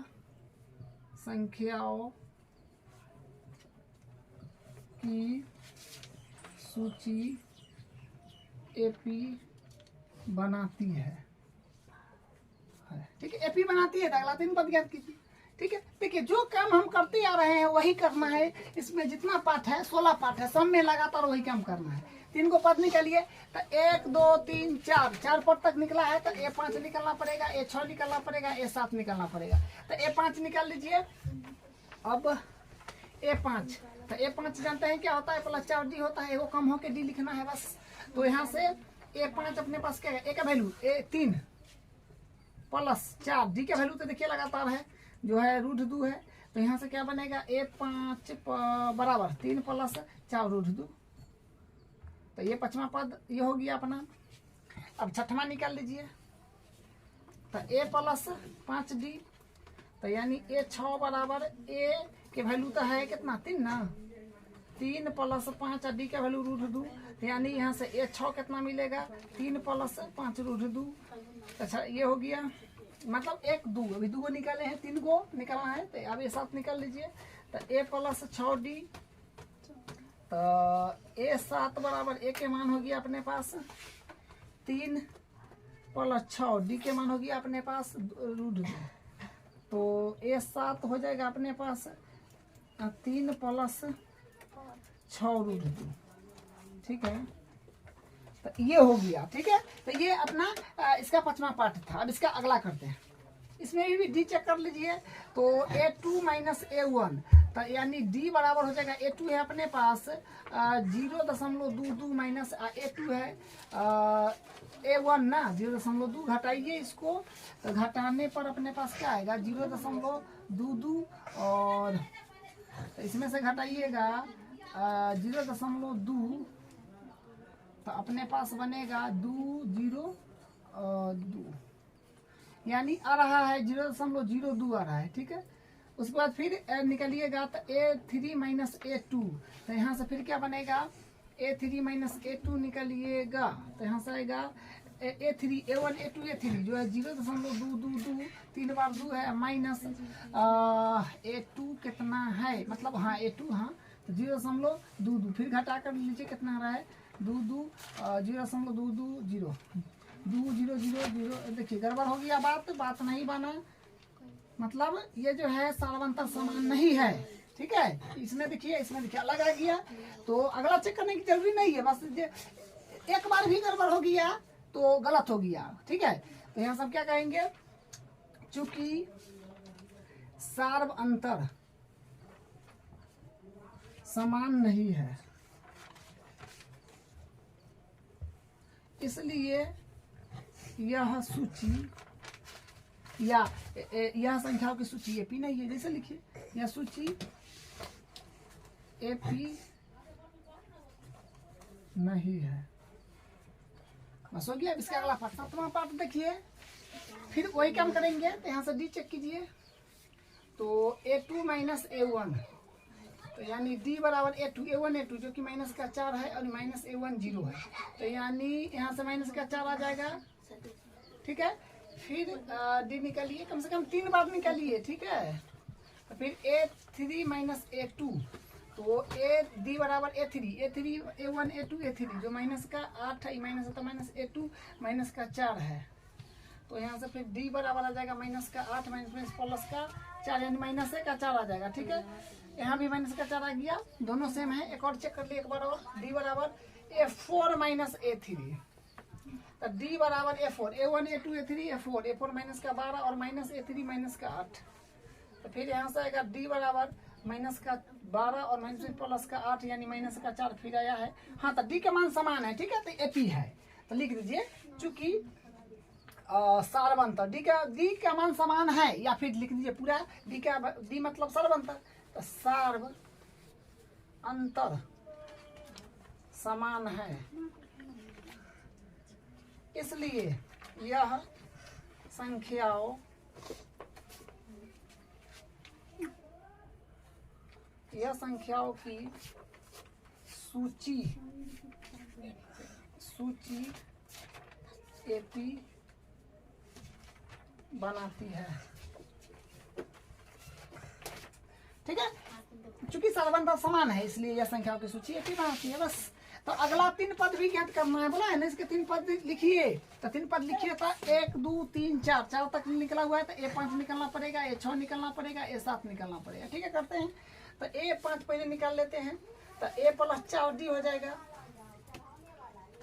संख्याओं की सूची एपी बनाती है, ठीक है। एपी बनाती है तो अगला 3 पद ज्ञात कीजिए, ठीक है। देखिए जो काम हम करते आ रहे हैं वही करना है, इसमें जितना पाठ है 16 पाठ है, सब में लगातार वही काम करना है। 3 को पद निकालिए तो 1 2 3 4 पद तक निकला है तो A5 निकलना पड़ेगा, A6 निकलना पड़ेगा, A7 निकलना पड़ेगा। तो A5 निकाल लीजिए। अब A5 तो A5 जानते हैं क्या होता है, प्लस 4D होता है, वो कम होके D लिखना है बस। तो यहाँ से A5 अपने पास क्या है, A का वैल्यू A3 प्लस 4D का वैल्यू तो देखिए लगातार है जो है रूट 2 है। तो यहाँ से क्या बनेगा A5 बराबर 3 प्लस 4 रूट 2, तो ये 5वां पद ये हो गया अपना। अब 6वां निकाल लीजिए तो A प्लस 5D, तो यानी A6 बराबर A के वैल्यू तो है कितना 3 ना, 3 प्लस 5 D का वैल्यू रूट 2, तो यानी यहाँ से A6 कितना मिलेगा 3 प्लस 5 रूट 2। अच्छा ये हो गया मतलब 1 2 अभी 2 निकाले हैं, 3 को निकालना है तो अब A7 निकाल लीजिए। तो A प्लस 6D, तो A7 बराबर A के मान हो गया अपने पास 3 प्लस 6 D के मान हो गया अपने पास रूट 2, तो A7 हो जाएगा अपने पास 3 प्लस 6 रूट 2, ठीक है। तो ये हो गया, ठीक है। तो ये अपना इसका 5वां पार्ट था। अब इसका अगला करते हैं, इसमें भी डी चेक कर लीजिए। तो A2 माइनस A1, तो यानी D बराबर हो जाएगा A2 है अपने पास 0.22 माइनस A2 है A1 ना 0.2 घटाइए इसको, तो घटाने पर अपने पास क्या आएगा 0.22 और तो इसमें से घटाइएगा 0.2 तो अपने पास बनेगा 2 0 2, यानी आ रहा है 0.02 आ रहा है, ठीक है। उसके बाद फिर निकलिएगा तो A3 माइनस A2, तो यहाँ से फिर क्या बनेगा A3 माइनस A2 निकलिएगा, तो यहाँ से आएगा A3 A1 A2 A3 जो है 0.222 3 बार 2 है माइनस A2 कितना है मतलब हाँ A2 हाँ तो 0.22 फिर घटा कर लीजिए कितना आ रहा है 0.220 2 0 0 0। देखिए गड़बड़ हो गया, बात नहीं बना, मतलब ये जो है सार्वंतर समान नहीं है, ठीक है। इसमें देखिए अलग आ गया, तो अगला चेक करने की जरूरी नहीं है, बस एक बार भी गड़बड़ हो गया तो गलत हो गया, ठीक है। तो यहाँ सब क्या कहेंगे, चूंकि सार्व अंतर समान नहीं है इसलिए यह सूची या यह संख्याओं की सूची एपी नहीं है, जैसे लिखिए यह सूची एपी नहीं है। बस हो गया। इसका अगला पार्ट 7वां पार्ट देखिए। फिर वही काम करेंगे, तो यहाँ से डी चेक कीजिए। तो A2 माइनस A1, तो यानी D बराबर A2 A1 A2 जो कि माइनस का 4 है और माइनस A1 0 है, तो यानी यहाँ से माइनस का 4 आ जाएगा। ठीक है, फिर D निकालिए, कम से कम 3 बार निकालिए। ठीक है, तो फिर A3 माइनस A2, तो D बराबर A3 A1 A2 A3 जो माइनस का 8 है, माइनस है तो माइनस A2 माइनस का 4 है, तो यहाँ से फिर D बराबर आ जाएगा माइनस का 8 माइनस प्लस का 4 यानी माइनस का 4 आ जाएगा। ठीक है, यहाँ भी माइनस का 4 आ गया, दोनों सेम है। एक और चेक कर लिए एक बार और, D बराबर A4 माइनस A3, तो D बराबर A4 A1 A2 A3 A4 minus का 12 और माइनस A3 माइनस का 8, तो फिर यहाँ से आएगा D बराबर माइनस का 12 और माइनस प्लस का 8 यानी माइनस का 4 फिर आया है। हाँ, तो D का मान समान है। ठीक है, तो एपी है, तो लिख दीजिए चूंकि सार्वंतर डी का मान समान है, या फिर लिख दीजिए पूरा डी मतलब सार्वंतर, तो सार्व अंतर समान है, इसलिए यह संख्याओं की सूची एपी बनाती है। ठीक है, चूंकि सार्वंतर समान है इसलिए यह संख्याओं की सूची एपी बनाती है। बस, तो अगला 3 पद भी ज्ञात करना है, बोला है ना, इसके 3 पद लिखिए। तो 3 पद लिखिए, तो 1 2 3 4 तक निकला हुआ है, तो A5 निकलना पड़ेगा, A6 निकलना पड़ेगा, A7 निकलना पड़ेगा। ठीक है, करते हैं। तो A5 पहले निकाल लेते हैं, तो A प्लस 4D हो जाएगा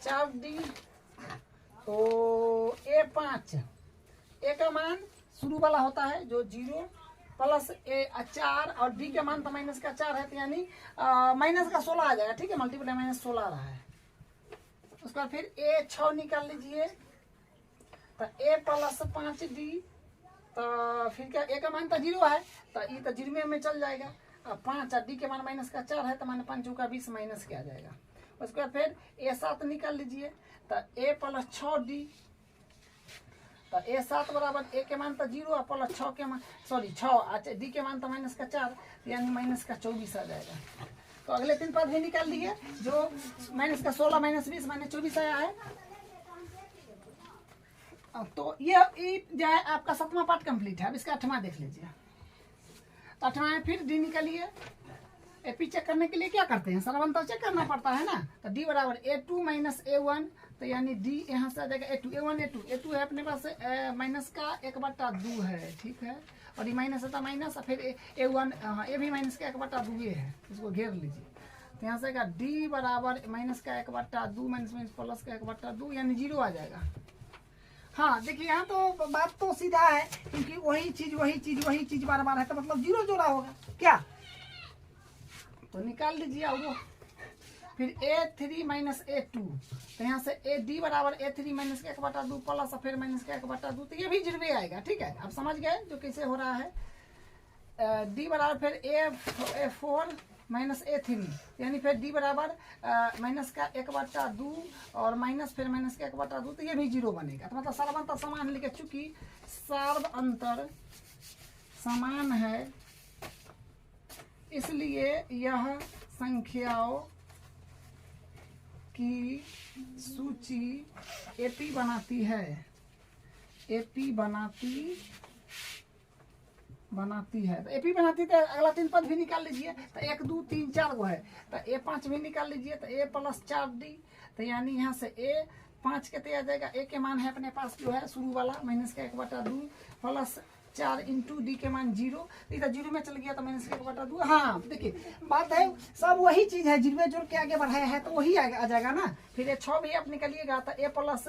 4D, तो A5 A का मान शुरू वाला होता है जो 0 प्लस A4 और D का मान तो माइनस का 4 है, तो यानी माइनस का 16 आ जाएगा। ठीक है, मल्टीप्लाई माइनस 16 आ रहा है। उसके बाद फिर A6 निकाल लीजिए, तो A प्लस 5D, तो फिर क्या A का मान तो 0 है, तो ये तो 0 में चल जाएगा। 5 और D के मान माइनस का 4 है, तो मान 5 का 20 माइनस के आ जाएगा। उसके बाद फिर A7 निकाल लीजिए, तो A प्लस 6D, तो A7 बराबर A के मान तो 0 और प्लस 6 के मान 6 D के मान तो माइनस का 4 यानी माइनस का 24 आ जाएगा। तो अगले 3 पद भी निकाल लिए, जो माइनस का 16 माइनस 20 माइनस 24 आया है। तो ये जो है आपका 7वां पार्ट कंप्लीट है। अब इसका 8वां देख लीजिए। तो 8वां में फिर D निकालिए। एपी चेक करने के लिए क्या करते हैं, सार्वंतर चेक करना पड़ता है ना। तो D बराबर A2 माइनस A1, तो यानी D यहाँ से आ जाएगा A2 A1 A2 है अपने पास माइनस का 1/2 है। ठीक है, और ये माइनस था माइनस, फिर A1 A भी माइनस का 1/2 है, इसको घेर लीजिए। तो यहाँ से आएगा D बराबर माइनस का 1/2 माइनस माइनस प्लस का 1/2 यानी 0 आ जाएगा। हाँ देखिए, यहाँ तो बात तो सीधा है, क्योंकि वही चीज बार बार है, तो मतलब 0 जोड़ा होगा क्या, तो निकाल लीजिए। वो फिर A3 माइनस A2, तो यहाँ से D बराबर A3 माइनस का 1/2 प्लस फिर माइनस का 1/2, तो ये भी 0 आएगा। ठीक है, अब समझ गए जो कैसे हो रहा है। D बराबर फिर A4 माइनस A3, यानी फिर D बराबर माइनस का 1/2 और माइनस फिर माइनस का 1/2, तो ये भी 0 बनेगा। तो मतलब सार्वंतर समान है, लेकिन चूंकि सार्वंतर समान है इसलिए यह संख्याओं की सूची एपी बनाती है। एपी बनाती है, तो एपी बनाती है। अगला 3 पद भी निकाल लीजिए, तो 1 2 3 4 को है, तो A5 भी निकाल लीजिए, तो A प्लस 4D, तो यानी यहाँ से A5 के तय आ जाएगा। A के मान है अपने पास जो है शुरू वाला माइनस का 1/2 प्लस 4 इंटू D के मान 0, इधर 0 में चल गया तो माइनस का 1/2। हाँ देखिए, बात है सब वही चीज है, 0 में जोड़ के आगे बढ़ाया है तो वही आ जाएगा ना। फिर A6 भी आप निकालिएगा, तो A प्लस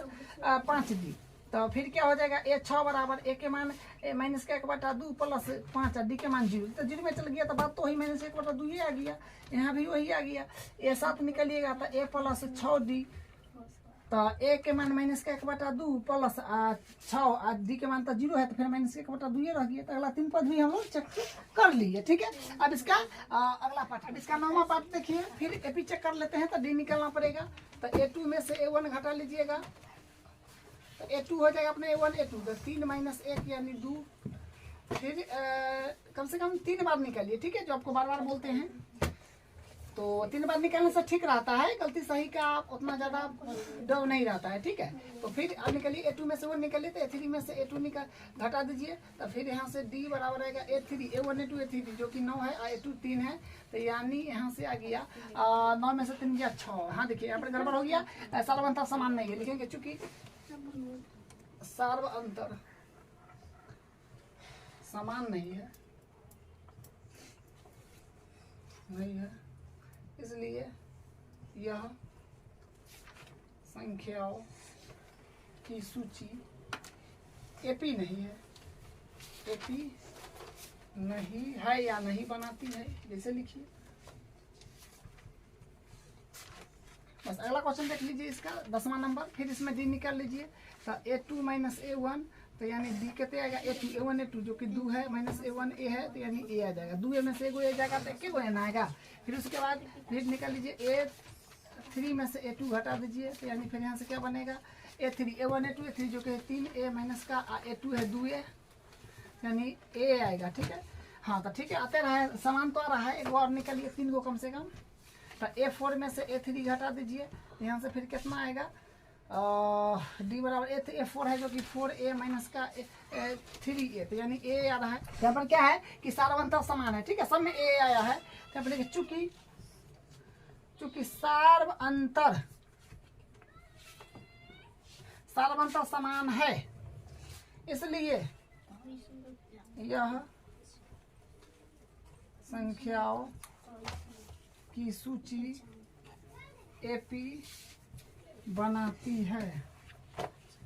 5D, तो फिर क्या हो जाएगा A6 बराबर A के मान माइनस का 1/2 प्लस 5 D के मान 0, तो 0 में चल गया तो बात तो वही माइनस का 1/2 ही आ गया। यहाँ भी वही आ गया। A7 निकालिएगा, तो A प्लस 6D, तो ए के मान माइनस का 1/2 प्लस 6 डी के मान तो 0 है, तो फिर माइनस का 1/2 ये रह गया। तो अगला 3 पद भी हम लोग चेक कर लिए, ठीक है। अब इसका अगला पार्ट, अब इसका नौवां पार्ट देखिए, फिर एपी चेक कर लेते हैं। तो डी निकालना पड़ेगा, तो A2 में से A1 घटा लीजिएगा, तो A2 हो जाएगा अपने A1 A2, तो 3 - 1 यानी 2। फिर कम से कम 3 बार निकालिए, ठीक है, जो आपको बार बार बोलते हैं। तो 3 बार निकालने से ठीक रहता है, गलती सही का उतना ज़्यादा डर नहीं रहता है, ठीक है। तो फिर अब निकालिए, A2 में से 1 निकालिए, तो A3 में से A2 घटा दीजिए। तो फिर यहाँ से D बराबर रहेगा A3 A1 A2 A3, जो कि 9 है, A2 3 है, तो यानी यहाँ से आ गया 9 में से 3 गया 6। हाँ देखिए यहाँ पर गड़बड़ हो गया, सार्व अंतर समान नहीं है, लिखेंगे चूंकि सार्व अंतर समान नहीं है, इसलिए यह संख्याओं की सूची एपी नहीं है, एपी नहीं है या नहीं बनाती है, जैसे लिखिए। बस अगला क्वेश्चन देख लीजिए, इसका 10वां नंबर। फिर इसमें डी निकाल लीजिए, तो A2 - A1, तो यानी डी कितने आएगा A2 A1 A2, जो कि 2 है, माइनस A1 A है, तो यानी A आ जाएगा। 2 में से 1 A जाएगा, तो 1 एन आएगा। फिर उसके बाद फिर निकाल लीजिए, A3 में से A2 घटा दीजिए, तो यानी फिर यहाँ से क्या बनेगा A3 A1 A2 A3, जो कि 3A माइनस का A2 है 2A, यानी A आएगा, ठीक है। हाँ तो ठीक है, आते रहे, समान तो आ रहा है। एक बार निकालिए 3 को कम से कम, तो A4 में से A3 घटा दीजिए, तो यहाँ से फिर कितना आएगा डी बराबर A4 है, जो कि 4A माइनस का 3A, तो यानी A आ रहा है। यहाँ पर क्या है कि सार्व अंतर समान है, ठीक है, सब में A आया है। तो यहाँ पर देखिए, चूंकि सार्व अंतर समान है, इसलिए यह संख्याओं की सूची एपी बनाती है।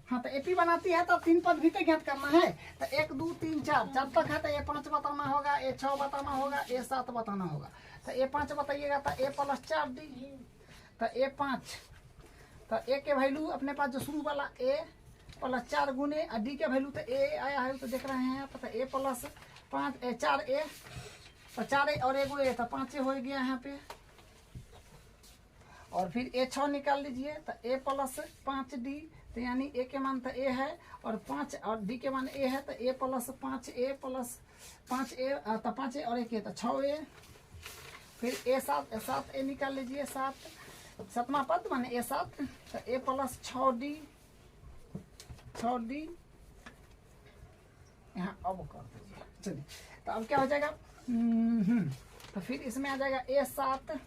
हाँ तो एपी बनाती है, तो 3 पद भी तो ज्ञात करना है। तो 1 2 3 4 तक है, तो A5 बताना होगा, A6 बताना होगा, A7 बताना होगा। तो A5 बताइएगा, तो A + 4D, तो A5, तो A के वैल्यू अपने पास जो शुरू वाला A + 4 गुने D के वैल्यू तो A आया है, तो देख रहे हैं आप, तो A + 5 4A, तो 4A और 1 A, तो 5A हो गया यहाँ पे। और फिर A6 निकाल लीजिए, तो A + 5D, तो यानी A के मान तो A है, और 5 और D के मान A है, तो A + 5A + 5A, तो 5A और 1A, तो 6A। फिर A7 निकाल लीजिए, 7वां पद माने A7, तो A + 6D यहाँ अब कर दीजिए। चलिए, तो अब क्या हो जाएगा, तो फिर इसमें आ जाएगा A7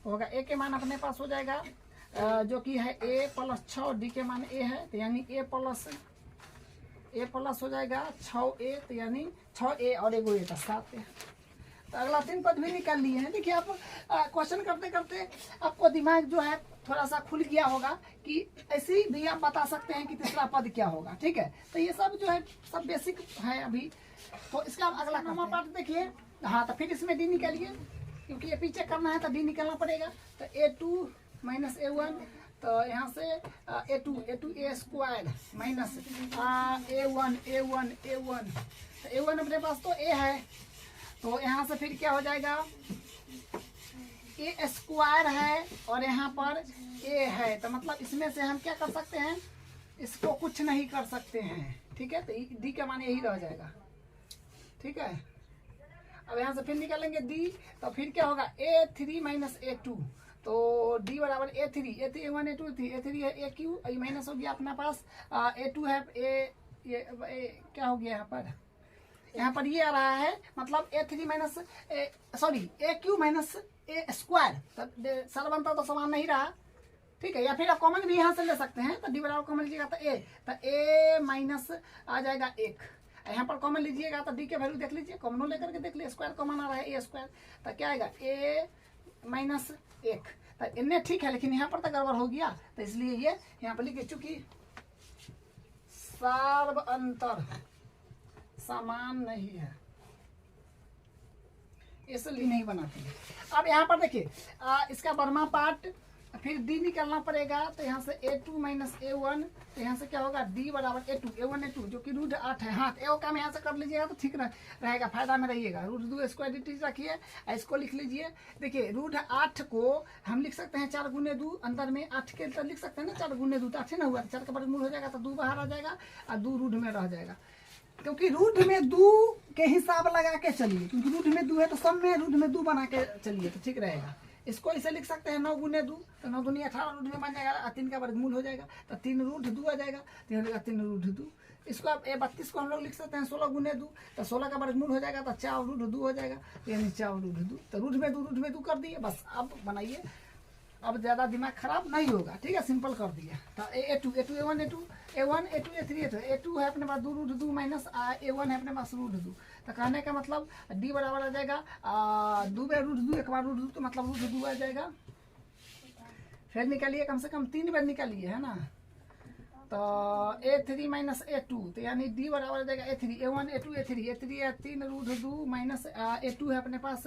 होगा, A के मान अपने पास हो जाएगा जो कि है A + 6, D के मान A है, तो यानी A प्लस हो जाएगा 6A, तो यानी 6A और 1 A, तो 7A। तो अगला 3 पद भी निकाल लिए हैं। देखिए, आप क्वेश्चन करते करते आपको दिमाग जो है थोड़ा सा खुल गया होगा कि ऐसे भी आप बता सकते हैं कि तीसरा पद क्या होगा, ठीक है। तो ये सब जो है सब बेसिक है अभी। तो इसका अगला नंबर पार्ट देखिए। हाँ तो फिर इसमें डी निकालिए, क्योंकि एपी चेक करना है तो डी निकालना पड़ेगा। तो A2 - A1, तो यहाँ से A2 A² माइनस A1 तो A1 अपने पास तो A है, तो यहाँ से फिर क्या हो जाएगा A² है और यहाँ पर A है, तो मतलब इसमें से हम क्या कर सकते हैं, इसको कुछ नहीं कर सकते हैं, ठीक है। तो डी का मान यही रह जाएगा, ठीक है। अब यहाँ से फिर निकालेंगे डी, तो फिर क्या होगा A3 - A2, तो D बराबर A3 A1 A2 A3 है AQ, ये माइनस हो गया अपना पास A2 है ये क्या हो गया यहाँ पर ये आ रहा है, मतलब A3 AQ माइनस A², सारा बनता तो समान नहीं रहा, ठीक है। या फिर आप कॉमन भी यहाँ से ले सकते हैं, तो D बराबर कॉमन लीजिएगा तो A माइनस आ जाएगा 1, यहाँ पर कॉमन लीजिएगा तो D के वैल्यू देख लीजिए, कॉमन लेकर के देख लीजिए, स्क्वायर कॉमन आ रहा है A², तो क्या आएगा A माइनस 1, तो इनमें ठीक है, लेकिन यहाँ पर तो गड़बड़ हो गया, तो इसलिए ये यहाँ पर लिखे, चूंकि सार्व अंतर समान नहीं है इसलिए नहीं बनाती है। अब यहाँ पर देखिए इसका वर्मा पार्ट फिर डी निकालना पड़ेगा, तो यहाँ से A2 माइनस A1, तो यहाँ से क्या होगा D बराबर A2 A1 A2 जो कि रूट 8 है। हाँ, ए काम यहाँ से कर लीजिएगा तो ठीक रहेगा, फायदा में रहिएगा। रूट 2 स्क्वायर डी रखिए, इसको लिख लीजिए। देखिए रूट 8 को हम लिख सकते हैं 4 गुने 2, अंदर में 8 के अंदर लिख सकते हैं ना 4 गुने 2, तो 8 ना हुआ, 4 का वर्गमूल हो जाएगा तो 2 बाहर आ जाएगा और 2 रूट में रह जाएगा। क्योंकि रूट में 2 के हिसाब लगा के चलिए, क्योंकि रूट में 2 है तो सब में रूट में 2 बना के चलिए तो ठीक रहेगा। इसको इसे लिख सकते हैं 9 गुने 2, तो 9 दूनी 18 रूट में बन जाएगा और 3 का वर्गमूल हो जाएगा तो 3 रूट 2 आ जाएगा, तो यहाँ 3 रूट 2। इसको अब 32 को हम लोग लिख सकते हैं 16 गुने 2, तो 16 का वर्गमूल हो जाएगा तो 4 रूट 2 हो जाएगा, तो यानी 4 रूट 2। तो रूट में 2 कर दिए बस। अब बनाइए, अब ज़्यादा दिमाग खराब नहीं होगा, ठीक है, सिंपल कर दिया। तो A2 A1 A2 A1 A2 A3 A2 है अपने पास 2 रूट 2 माइनस A1 है अपने पास रूट 2, तो कहने का मतलब D बराबर आ जाएगा 2 बार रूट 2, एक बार रूट 2 तो मतलब रूट 2 आ जाएगा। फिर निकालिए, कम से कम 3 बार निकालिए, है ना। तो A3 माइनस A2, तो यानी D बराबर आ जाएगा A3 A1 A2 A3 A3 है 3 रूट 2 माइनस A2 है अपने पास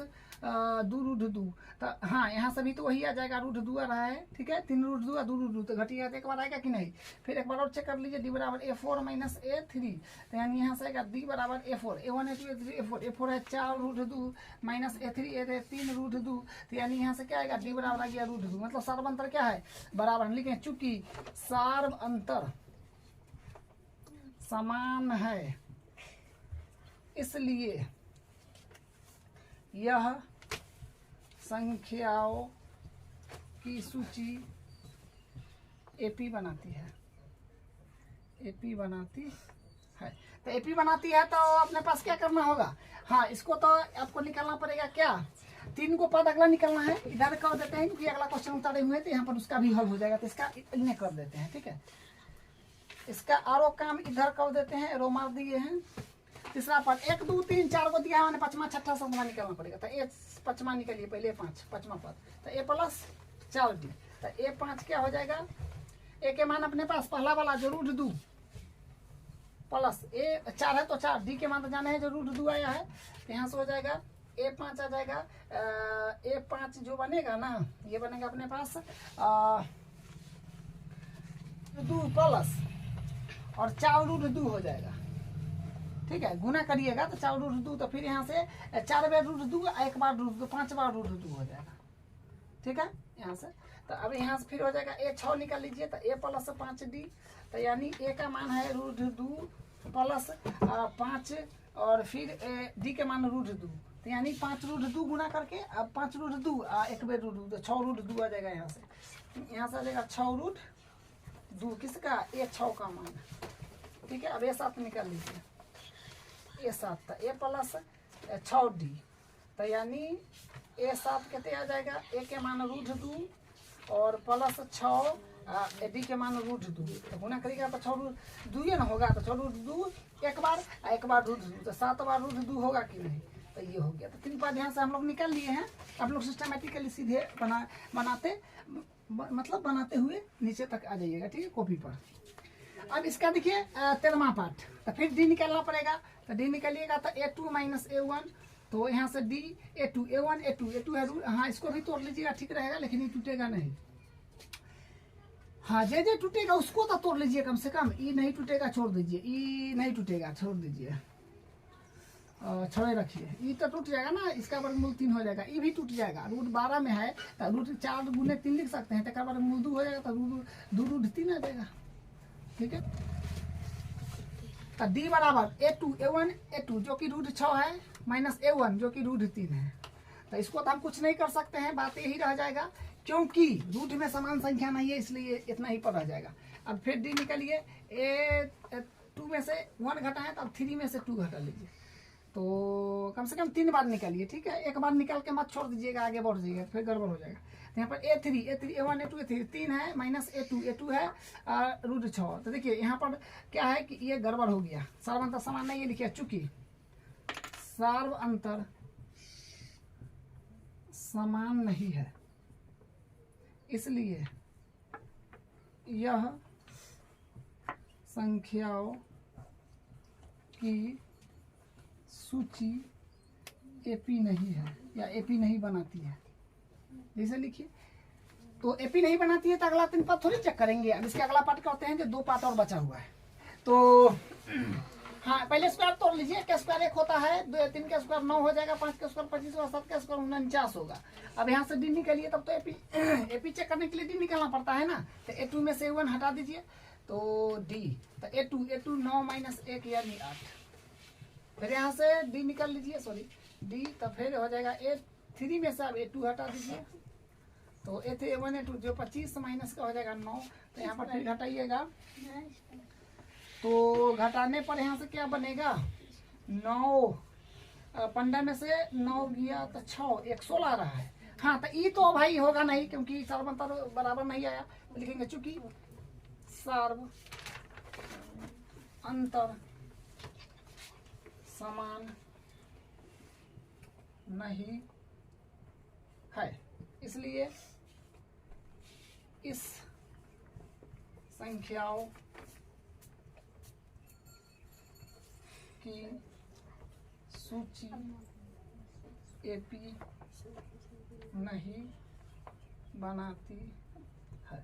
2 रूट 2, तो हाँ यहाँ से भी तो वही आ जाएगा, रूट 2 आ रहा है, ठीक है। 3 रूट 2 2 रूट 2 तो घटिएगा तो एक बार आएगा कि नहीं। फिर एक बार और चेक कर लीजिए, D बराबर A4 माइनस A3, तो यानी यहाँ से आएगा D बराबर A4 A1 A2 A3 A4 है 4 रूट 2 माइनस A3 3 रूट 2, तो यानी यहाँ से क्या आएगा D बराबर आ गया रूट 2। मतलब सार्व अंतर क्या है, बराबर हम लिखें, चूंकि सार्व अंतर समान है इसलिए यह संख्याओं की सूची AP बनाती है। AP बनाती है, तो AP बनाती है तो अपने पास क्या करना होगा। हाँ, इसको तो आपको निकालना पड़ेगा, क्या 3 को पद अगला निकालना है, इधर कर देते हैं क्योंकि अगला क्वेश्चन उतारे हुए तो यहाँ पर उसका भी हल हो जाएगा, तो इसका इन्हें कर देते हैं, ठीक है। इसका आरो काम इधर कर देते हैं, रो मार दिए हैं। तीसरा पद 1 2 3 4 को दिया है, मैंने 5वां 6वां 7वां निकालना पड़ेगा, तो A 5वां निकालिए पहले, 5वां पद, तो A प्लस 4D, तो A5 क्या हो जाएगा, A के मान अपने पास पहला वाला जो रूट 2 प्लस A4 है तो 4, D के मान तो जाने हैं जो रूट 2 आया है, तो यहाँ से हो जाएगा A5 आ जाएगा। A5 जो बनेगा ना, ये बनेगा अपने पास 2 प्लस और 4 रूट 2 हो जाएगा, ठीक है। गुना करिएगा तो 4 रूट 2, तो फिर यहाँ से 4 बार रूट 2 एक बार रूट 2 5 बार रूट 2 हो जाएगा, ठीक है। यहाँ से तो अब यहाँ से फिर हो जाएगा A6 निकाल लीजिए, तो A प्लस 5D, तो यानी A का मान है रूट 2 प्लस 5 और फिर D के मान रूट 2, तो यानी 5 रूट 2 गुना करके अब 5 रूट 2 एक बार रूट 2, तो 6 रूट 2 आ जाएगा। यहाँ से आ जाएगा 6 रूट 2, किसका A6 का मान, ठीक है। अब A7 निकाल लीजिए, A7 था A प्लस 6D, तो यानी A7 कहते आ जाएगा A के मान रूट 2 और प्लस 6 D के मान रूट 2, तो गुना करेगा तो 6 रूट 2 ना होगा, तो 6 रूट 2 एक बार रूट 2, तो 7 बार रूट 2 होगा कि नहीं, तो ये हो गया। तो 3 पद यहाँ से हम लोग निकाल लिए हैं। आप लोग सिस्टमेटिकली सीधे बनाते हुए नीचे तक आ जाइएगा, ठीक है, कॉपी पर। अब इसका देखिए 13वां पार्ट, तो फिर D निकालना पड़ेगा, तो D निकालिएगा तो A2 माइनस A1, तो यहाँ से D A2 A1 A2 है रूट, हाँ इसको भी तोड़ लीजिएगा, ठीक रहेगा, लेकिन ये टूटेगा नहीं। हाँ, जे टूटेगा उसको तो तोड़ लीजिए कम से कम, ई नहीं टूटेगा छोड़ दीजिए, ई नहीं टूटेगा छोड़ दीजिए, छोड़े रखिए। ई तो टूट जाएगा ना, इसका वर्गमूल 3 हो जाएगा, ई भी टूट जाएगा। रूट 12 में है तो रूट 4 गुने 3 लिख सकते हैं, तो वर्गमूल 2 हो जाएगा, तो रूट 3 आ जाएगा, ठीक है। तो D बराबर A2 A1 A2 जो कि रूट 6 है माइनस A1 जो कि रूट 3 है, तो इसको तो हम कुछ नहीं कर सकते हैं, बात यही रह जाएगा, क्योंकि रूट में समान संख्या नहीं है, इसलिए इतना ही पर रह जाएगा। अब फिर D निकालिए, A2 में से 1 घटाएं तो अब 3 में से 2 घटा लीजिए, तो कम से कम 3 बार निकालिए, ठीक है। एक बार निकाल के मत छोड़ दीजिएगा, आगे बढ़ जाइएगा फिर गड़बड़ हो जाएगा। तो यहाँ पर A3 A1 A2 A3 3 है माइनस A2 है रूट 6, तो देखिए यहाँ पर क्या है कि ये गड़बड़ हो गया, सार्व अंतर समान नहीं है लिखिए, चूंकि सार्व अंतर समान नहीं है इसलिए यह संख्याओं की सूची AP नहीं है या AP नहीं बनाती है। जैसे लिखिए तो एपी नहीं बनाती है तो अगला 3 पद थोड़ी चेक करेंगे। अब इसके अगला पार्ट करते हैं जो 2 पार्ट और बचा हुआ है। तो हाँ, पहले स्क्वायर तोड़ लीजिए। के स्क्वायर 1 होता है, 3 का स्क्वायर 9 हो जाएगा, 5 का स्क्वायर 25 होगा, 7 का स्क्वायर 49 होगा। अब यहाँ से डी निकलिए, तब तो एपी चेक करने के लिए डी निकलना पड़ता है ना। तो A2 में से A1 हटा दीजिए तो डी, तो A2 9 - 1 यानी 8। फिर यहाँ से डी निकल लीजिए, सॉरी डी, तो फिर हो जाएगा A3 में से अब A2 हटा दीजिए तो A3 A1 A2 जो 25 माइनस का हो जाएगा 9। तो यहाँ पर फिर घटाइएगा तो घटाने पर यहाँ से क्या बनेगा 9, 15 में से 9 गया तो 6, 1 16 रहा है। हाँ, तो ई तो भाई होगा नहीं क्योंकि सर्वंतर बराबर नहीं आया। लिखेंगे चूंकि सर्व अंतर समान नहीं है, इसलिए इस संख्याओं की सूची एपी नहीं बनाती है।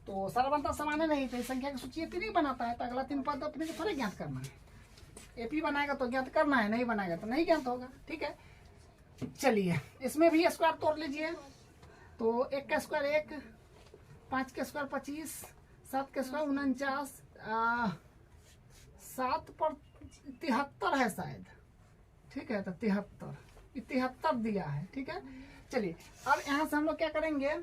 तो सर्वंतर समान है नहीं, तो इस संख्या की सूची एपी नहीं बनाता है। तो अगला 3 पद अपने को थोड़े ज्ञात करना है। एपी बनाएगा तो ज्ञात करना है, नहीं बनाएगा तो नहीं ज्ञात होगा। ठीक है, चलिए इसमें भी स्क्वायर तोड़ लीजिए। तो 1 का स्क्वायर 1, 5 का स्क्वायर 25, 7 का स्क्वायर 49, 7 पर 73 है शायद। ठीक है, तो 73 दिया है। ठीक है, चलिए अब यहाँ से हम लोग क्या करेंगे,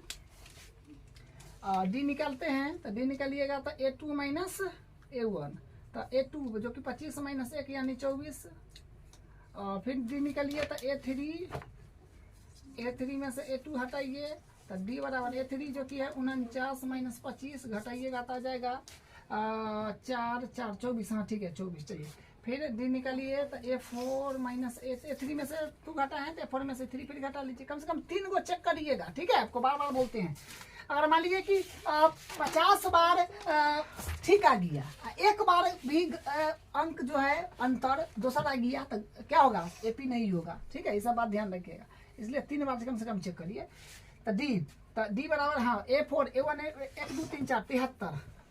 डी निकालते हैं। तो डी निकालिएगा तो A2 माइनस A1, तो A2 जो कि 25 माइनस 1 यानी 24। फिर डी निकालिए तो A3 में से A2 हटाइए तो डी बराबर A3 जो कि है 49 माइनस 25 घटाइएगा तो आ जाएगा 4 4 24। हाँ ठीक है 24। चलिए फिर डी निकालिए तो A4 माइनस A3 में से 2 घटा है तो A4 में से 3 फिर घटा लीजिए। कम से कम 3 को चेक करिएगा। ठीक है, आपको बार बार बोलते हैं। अगर मान लीजिए कि 50 बार ठीक आ गया, एक बार भी अंक जो है अंतर दूसरा आ गया तो क्या होगा, एपी नहीं होगा। ठीक है, ये सब बात ध्यान रखिएगा। इसलिए 3 बार से कम चेक करिए। तो डी बराबर हाँ A4 A1 1 2 3 4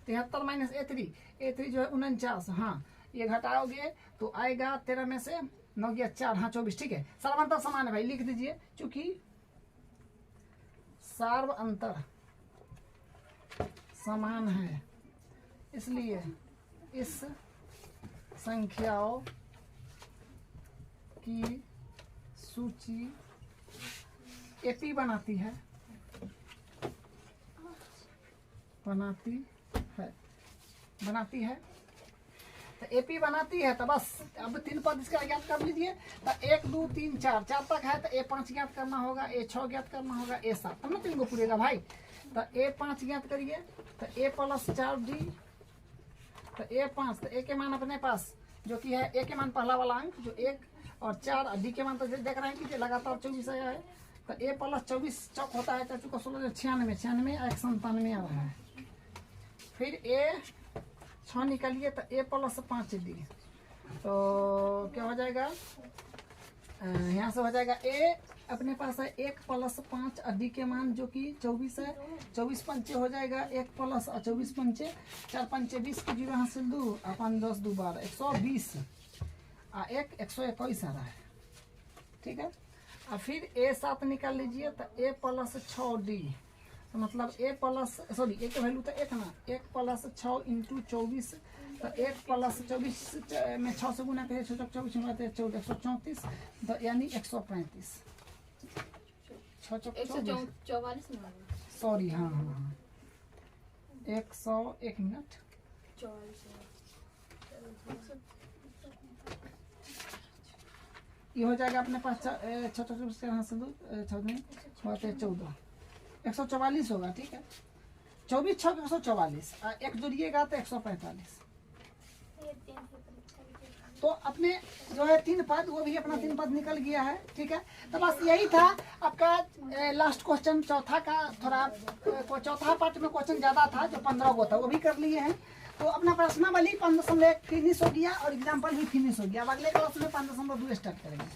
73 माइनस A3 जो है 49। हाँ ये घटाओगे तो आएगा 13 में से 9 गया 4, हाँ 24। ठीक है, सर्वांतर समान है भाई, लिख दीजिए। चूंकि सर्व अंतर समान है इसलिए इस संख्याओं की सूची एपी बनाती है तो एपी बनाती है। तो बस अब 3 पद इसका ज्ञात कर लीजिए। तो 1 2 3 4 तक है तो A5 ज्ञात करना होगा, A6 ज्ञात करना होगा, A7 तब ना 3 को पूरेगा भाई। तो A5 ज्ञात करिए तो A + 4D, तो A5 तो A के मान अपने पास जो कि है A के मान पहला वाला अंक जो 1 और 4 और D के मान तो देख रहे हैं कि लगातार 24 आया है। तो A + 24 चौक होता है 4 × 16 96 और 97 आ रहा है। फिर A6 निकालिए तो A + 5D, तो क्या हो जाएगा, यहाँ से हो जाएगा A अपने पास है 1 + 5 और D के मान जो कि 24 है। 24 पंचे हो जाएगा 1 + 24 पंचे 4 पंचे 20 की 0 हासिल 2 अपन 10 2 12 120 और 121 आ रहा है। ठीक है, और फिर A7 निकाल लीजिए तो A + 6D, तो मतलब A के वैल्यू तो 1 ना, 1 + 6 × 24, तो 1 + 24 में 6 से गुना करें 24 में 14 134, तो यानी 135 144 सॉरी हाँ 101 मिनट। ये हो जाएगा अपने पास 24 यहाँ से 14 144 होगा। ठीक है, 24 6 144 एक जोड़िएगा तो 145। तो अपने जो है 3 पद वो भी अपना 3 पद निकल गया है। ठीक है, तो बस यही था आपका लास्ट क्वेश्चन। चौथा का थोड़ा चौथा पार्ट में क्वेश्चन ज़्यादा था जो 15 को था वो भी कर लिए हैं। तो अपना प्रश्नावली 5.1 फिनिश हो गया और एग्जाम्पल भी फिनिश हो गया। अब अगले क्लास में 5.2 स्टार्ट करेंगे।